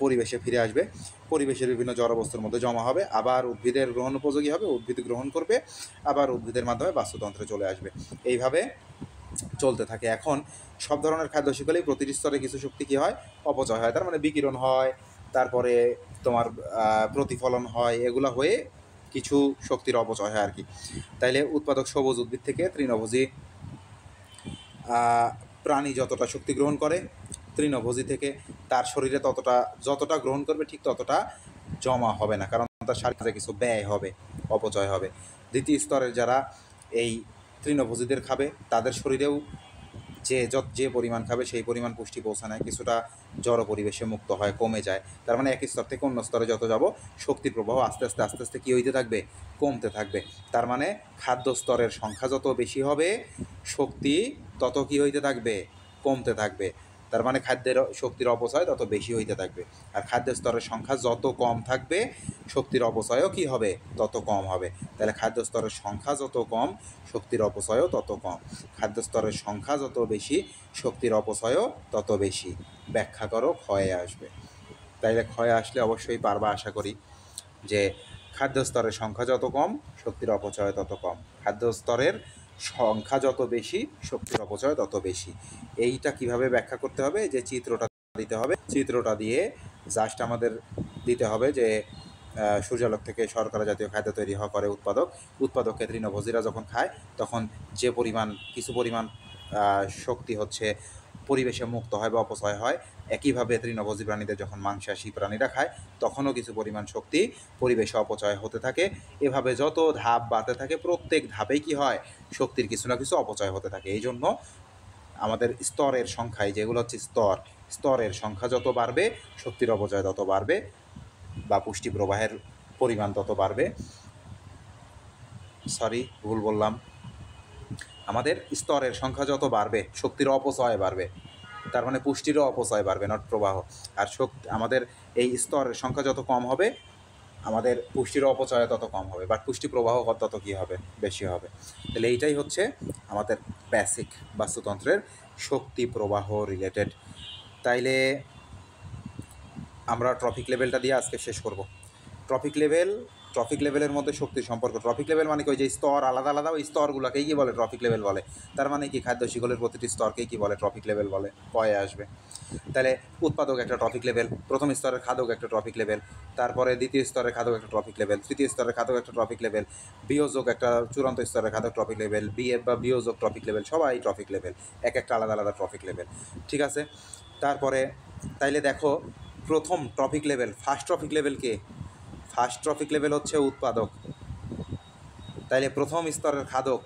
পরিবেশে ফিরে আসবে, পরিবেশের বিভিন্ন জড়বস্তুর মধ্যে জমা হবে, আবার উদ্ভিদের গ্রহণ উপযোগী হবে, উদ্ভিদ গ্রহণ করবে, আবার উদ্ভিদের মাধ্যমে বাস্তুতন্ত্রে চলে আসবে। এইভাবে চলতে থাকে। এখন সব ধরনের খাদ্য শিখলেই প্রতিটি স্তরে কিছু শক্তি কী হয়? অপচয় হয়। তার মানে বিকিরণ হয়, তারপরে তোমার প্রতিফলন হয়, এগুলো হয়ে কিছু শক্তির অপচয় হয় আর কি। তাইলে উৎপাদক সবুজ উদ্ভিদ থেকে তৃণভোজী প্রাণী যতটা শক্তি গ্রহণ করে, তৃণভোজী থেকে তার শরীরে যতটা গ্রহণ করবে ঠিক ততটা জমা হবে না, কারণ তার শরীরে কিছু ব্যয় হবে, অপচয় হবে। দ্বিতীয় স্তরের যারা এই তৃণভোজীদের খাবে তাদের শরীরেও যে পরিমাণ খাবে সেই পরিমাণ পুষ্টি পৌঁছায় না, কিছুটা জড় পরিবেশে মুক্ত হয়, কমে যায়। তার মানে এক স্তর থেকে অন্য স্তরে যত যাব শক্তির প্রবাহ আস্তে আস্তে কী হইতে থাকবে? কমতে থাকবে। তার মানে খাদ্য স্তরের সংখ্যা যত বেশি হবে শক্তি তত কী হইতে থাকবে? কমতে থাকবে। তার মানে খাদ্যের শক্তির অপচয় তত বেশি হইতে থাকবে। আর খাদ্য স্তরের সংখ্যা যত কম থাকবে শক্তির অপচয়ও কী হবে? তত কম হবে। তাহলে খাদ্য স্তরের সংখ্যা যত কম শক্তির অপচয়ও তত কম। খাদ্য স্তরের সংখ্যা যত বেশি শক্তির অপচয়ও তত বেশি। ব্যাখ্যা করো, ক্ষয়ে আসবে। তাইলে ক্ষয়ে আসলে অবশ্যই পারবা আশা করি, যে খাদ্য স্তরের সংখ্যা যত কম শক্তির অপচয় তত কম, খাদ্য স্তরের সংখ্যা যত বেশি শক্তির অপচয় তত বেশি। এইটা কিভাবে ব্যাখ্যা করতে হবে? যে চিত্রটা দিতে হবে, চিত্রটা দিয়ে জাস্ট আমাদের দিতে হবে যে সূর্যালোক থেকে শর্করা জাতীয় খাদ্য তৈরি হওয়া করে উৎপাদককে তৃণভোজীরা যখন খায় তখন যে কিছু পরিমাণ শক্তি হচ্ছে পরিবেশে মুক্ত হয় বা অপচয় হয়, একইভাবে তৃণভোজী প্রাণীদের যখন মাংসাশী প্রাণীরা খায় তখনও কিছু পরিমাণ শক্তি পরিবেশে অপচয় হতে থাকে। এভাবে যত ধাপ বাড়তে থাকে প্রত্যেক ধাপেই কি হয়? শক্তির কিছু না কিছু অপচয় হতে থাকে। এই জন্য আমাদের স্তরের সংখ্যায়, যেগুলো হচ্ছে স্তরের সংখ্যা যত বাড়বে শক্তির অপচয় তত বাড়বে বা পুষ্টি প্রবাহের পরিমাণ তত বাড়বে। ভুল বললাম। আমাদের স্তরের সংখ্যা যত বাড়বে শক্তির অপচয় বাড়বে, তার মানে পুষ্টিরও অপচয় বাড়বে, নট প্রবাহ। আর আমাদের এই স্তরের সংখ্যা যত কম হবে আমাদের পুষ্টিরও অপচয় তত কম হবে, বাট পুষ্টি প্রবাহ তত কী হবে? বেশি হবে। তাহলে এইটাই হচ্ছে আমাদের বেসিক বাস্তুতন্ত্রের শক্তি প্রবাহ রিলেটেড। তাইলে আমরা ট্রফিক লেভেলটা দিয়ে আজকে শেষ করব। ট্রফিক লেভেলের মধ্যে শক্তির সম্পর্ক। ট্রফিক লেভেল মানে কি? ওই যে স্তর আলাদা আলাদা, ওই স্তরগুলোকেই কি বলে? ট্রফিক লেভেল বলে। তার মানে কি? খাদ্য শিকলের প্রতিটি স্তরকেই কি বলে? ট্রফিক লেভেল বলে। পয়ে আসবে। তাহলে উৎপাদক একটা ট্রফিক লেভেল, প্রথম স্তরের খাদক একটা ট্রফিক লেভেল, তারপরে দ্বিতীয় স্তরের খাদক একটা ট্রফিক লেভেল, তৃতীয় স্তরের খাদক একটা ট্রফিক লেভেল, বিয়োজক একটা চূড়ান্ত স্তরের খাদক ট্রফিক লেভেল, বিএফ বা বিয়োজক ট্রফিক লেভেল, সবাই ট্রফিক লেভেল, এক একটা আলাদা আলাদা ট্রফিক লেভেল। ঠিক আছে? তারপরে তাইলে দেখো প্রথম trophic level, first trophic level কে? ফার্স্ট ট্রফিক লেভেল হচ্ছে উৎপাদক। তাইলে প্রথম স্তরের খাদক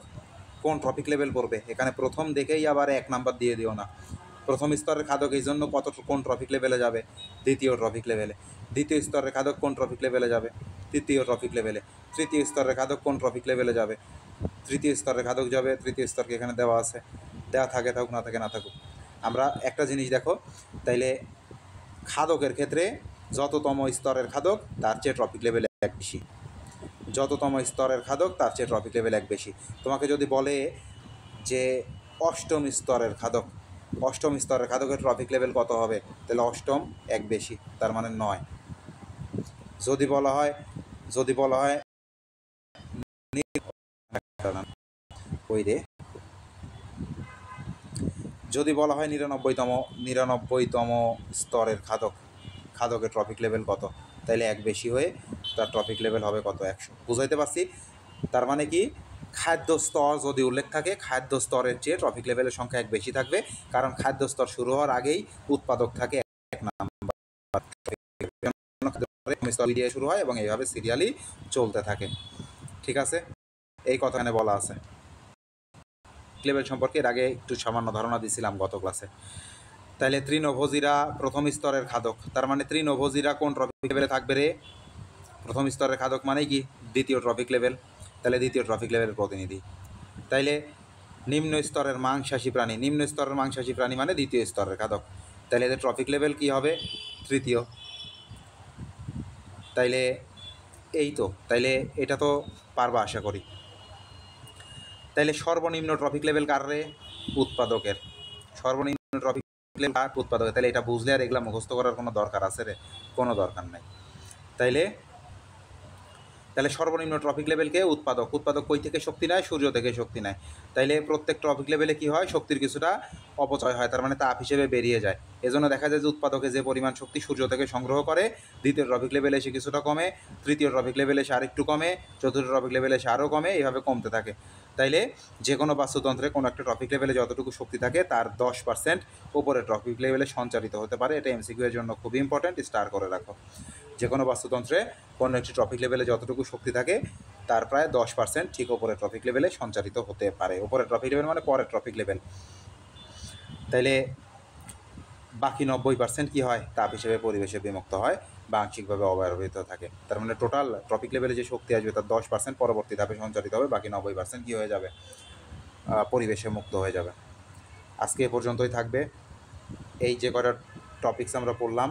কোন ট্রফিক লেভেল পড়বে? এখানে প্রথম দেখেই আবার 1 নাম্বার দিয়ে দিও না। প্রথম স্তরের খাদক এই জন্য কোন ট্রফিক লেভেলে যাবে? দ্বিতীয় ট্রফিক লেভেলে। দ্বিতীয় স্তরের খাদক কোন ট্রফিক লেভেলে যাবে? তৃতীয় ট্রফিক লেভেলে। তৃতীয় স্তরের খাদক কোন ট্রফিক লেভেলে যাবে? তৃতীয় স্তরের খাদক যাবে, তৃতীয় স্তরকে এখানে দেওয়া আছে, দেওয়া থাকুক না থাকুক। আমরা একটা জিনিস দেখো, তাইলে খাদকের ক্ষেত্রে যততম স্তরের খাদক তার চেয়ে ট্রফিক লেভেল এক বেশি, যততম স্তরের খাদক তার চেয়ে ট্রফিক লেভেল এক বেশি। তোমাকে যদি বলে যে অষ্টম স্তরের খাদকের ট্রফিক লেভেল কত হবে? তাহলে অষ্টম এক বেশি, তার মানে 9। যদি বলা হয় ওই রে যদি বলা হয় 99তম স্তরের খাদকের ট্রফিক লেভেল কত, তাইলে 1 বেশি হয়ে তার ট্রফিক লেভেল হবে কত, 100। বুঝাইতে পারছি? তার মানে কি, খাদ্য স্তর যদি উল্লেখ থাকে, খাদ্য স্তরের চেয়ে ট্রফিক লেভেলের সংখ্যা 1 বেশি থাকবে, কারণ খাদ্য স্তর শুরু হওয়ার আগেই উৎপাদক থাকে 1 নাম্বার দিয়ে শুরু হয় এবং এইভাবে সিরিয়ালি চলতে থাকে। ঠিক আছে, এই কথা এখানে বলা আছে। লেভেল সম্পর্কে এর আগে একটু সামান্য ধারণা দিছিলাম গত ক্লাসে। তাহলে তৃণভোজীরা প্রথম স্তরের খাদক, তার মানে তৃণভোজীরা কোন ট্রফিক লেভেলে থাকবে রে? প্রথম স্তরের খাদক মানে কি? দ্বিতীয় ট্রফিক লেভেল, তাহলে দ্বিতীয় ট্রফিক লেভেলের প্রতিনিধি। তাইলে নিম্ন স্তরের মাংসাশী প্রাণী মানে দ্বিতীয় স্তরের খাদক, তাইলে এদের ট্রফিক লেভেল কি হবে? তৃতীয়। তাইলে এই তো, তাইলে এটা তো পারবা আশা করি। তাইলে সর্বনিম্ন ট্রফিক লেভেল কার রে? উৎপাদকের। সর্বনিম্ন ট্রফিক লেভেল কার? উৎপাদকের। তাহলে এটা বুঝলে আর এগুলা মুখস্থ করার কোনো দরকার আছে রে? কোনো দরকার নাই। তাহলে সর্বনিম্ন ট্রফিক লেভেলকে উৎপাদক কই থেকে শক্তি নেয়? সূর্য থেকে শক্তি নেয়। তাইলে প্রত্যেক ট্রফিক লেভেলে কি হয়? শক্তির কিছুটা অপচয় হয়, তার মানে তাপ হিসেবে বেরিয়ে যায়। এজন্য দেখা যায় যে উৎপাদকে যে পরিমাণ শক্তি সূর্য থেকে সংগ্রহ করে, দ্বিতীয় ট্রফিক লেভেলে এসে কিছুটা কমে, তৃতীয় ট্রফিক লেভেলে এসে আরেকটু কমে, চতুর্থ ট্রফিক লেভেলে এসে আরও কমে, এইভাবে কমতে থাকে। তাইলে যে কোনো বাস্তুতন্ত্রে কোনো একটা ট্রফিক লেভেলে যতটুকু শক্তি থাকে তার 10% উপরে ট্রফিক লেভেলে সঞ্চারিত হতে পারে। এটা এমসিকিউ এর জন্য খুবই ইম্পর্টেন্ট, স্টার করে রাখো। যে কোনো বাস্তুতন্ত্রে কোনো একটি ট্রফিক লেভেলে যতটুকু শক্তি থাকে তার প্রায় 10% ঠিক ওপরের ট্রফিক লেভেলে সঞ্চারিত হতে পারে। ওপরের ট্রফিক লেভেল মানে পরের ট্রফিক লেভেল। তাইলে বাকি 90% কী হয়? তাপ হিসেবে পরিবেশে বিমুক্ত হয় বা আংশিকভাবে অব্যবহৃত থাকে। তার মানে টোটাল ট্রফিক লেভেলে যে শক্তি আসবে তার 10% পরবর্তী ধাপে সঞ্চারিত হবে, বাকি 90% কী হয়ে যাবে? পরিবেশে মুক্ত হয়ে যাবে। আজকে এ পর্যন্তই থাকবে। এই যে কটা টপিকস আমরা পড়লাম,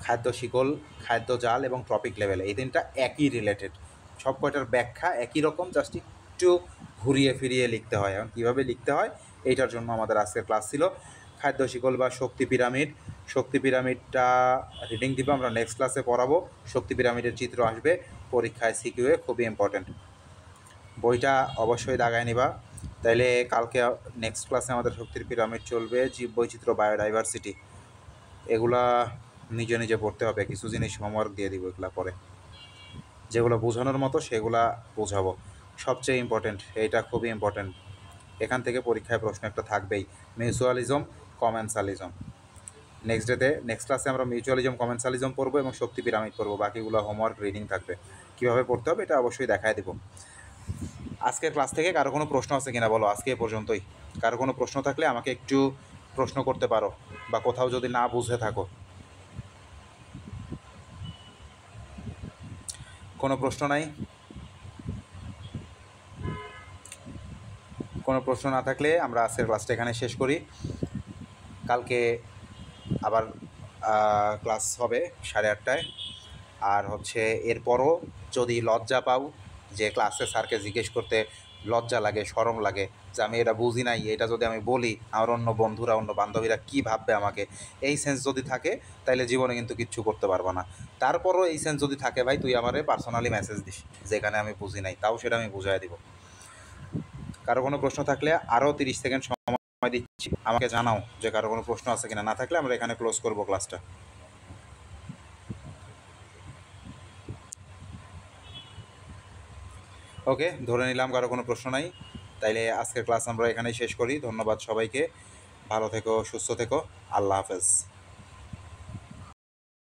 খাদ্য শিকল, খাদ্য জাল এবং ট্রপিক লেভেল, এই তিনটা একই রিলেটেড। সব কয়টার ব্যাখ্যা একই রকম, জাস্ট একটু ঘুরিয়ে ফিরিয়ে লিখতে হয়। এখন কীভাবে লিখতে হয় এইটার জন্য আমাদের আজকের ক্লাস ছিল। খাদ্য শিকল বা শক্তি পিরামিডটা রিডিং দিব, আমরা নেক্সট ক্লাসে পড়াবো। শক্তি পিরামিডের চিত্র আসবে পরীক্ষায়, সিকিউয়ে, খুবই ইম্পর্টেন্ট। বইটা অবশ্যই দাগায় নিবা। তাইলে কালকে নেক্সট ক্লাসে আমাদের শক্তির পিরামিড চলবে, জীব বৈচিত্র্য, বায়োডাইভার্সিটি, এগুলা নিজে নিজে পড়তে হবে। কিছু জিনিস হোমওয়ার্ক দিয়ে দিব, এগুলা পরে যেগুলো বোঝানোর মতো সেগুলা বোঝাবো। সবচেয়ে ইম্পর্টেন্ট, এইটা খুবই ইম্পর্টেন্ট, এখান থেকে পরীক্ষায় প্রশ্ন একটা থাকবেই, মিউচুয়ালিজম, কমেন্সালিজম। নেক্সট ক্লাসে আমরা মিউচুয়ালিজম, কমেন্সালিজম পড়বো এবং শক্তি পিরামিড পড়বো। বাকিগুলো হোমওয়ার্ক রিডিং থাকবে, কীভাবে পড়তে হবে এটা অবশ্যই দেখায় দেবো। আজকের ক্লাস থেকে কারো কোনো প্রশ্ন আছে কিনা বলো? আজকে এ পর্যন্তই। কারো কোনো প্রশ্ন থাকলে আমাকে একটু প্রশ্ন করতে পারো, বা কোথাও যদি না বুঝে থাকো। কোনো প্রশ্ন নাই? কোনো প্রশ্ন না থাকলে আমরা আজকের ক্লাসটা এখানে শেষ করি। কালকে আবার ক্লাস হবে 8:30টায়। আর হচ্ছে এরপরও যদি লজ্জা পাও যে ক্লাসে স্যারকে জিজ্ঞেস করতে লজ্জা লাগে, শরম লাগে যে আমি এটা বুঝি নাই, এটা যদি আমি বলি আমার অন্য বন্ধুরা, অন্য বান্ধবীরা কী ভাববে আমাকে, এই সেন্স যদি থাকে তাহলে জীবনে কিন্তু কিচ্ছু করতে পারবো না। তারপরও এই সেন্স যদি থাকে, ভাই তুই আমারে পার্সোনালি মেসেজ দিস যেখানে আমি বুঝি নাই, তাও সেটা আমি বুঝাই দিব। কারো কোনো প্রশ্ন থাকলে আরও 30 সেকেন্ড সময় দিচ্ছি, আমাকে জানাও যে কারো কোনো প্রশ্ন আছে কিনা। না থাকলে আমরা এখানে ক্লোজ করবো ক্লাসটা। ওকে, ধরে নিলাম কারো কোনো প্রশ্ন নাই। তাইলে আজকের ক্লাস আমরা এখানেই শেষ করি। ধন্যবাদ সবাইকে, ভালো থেকো, সুস্থ থেকো, আল্লাহ হাফেজ।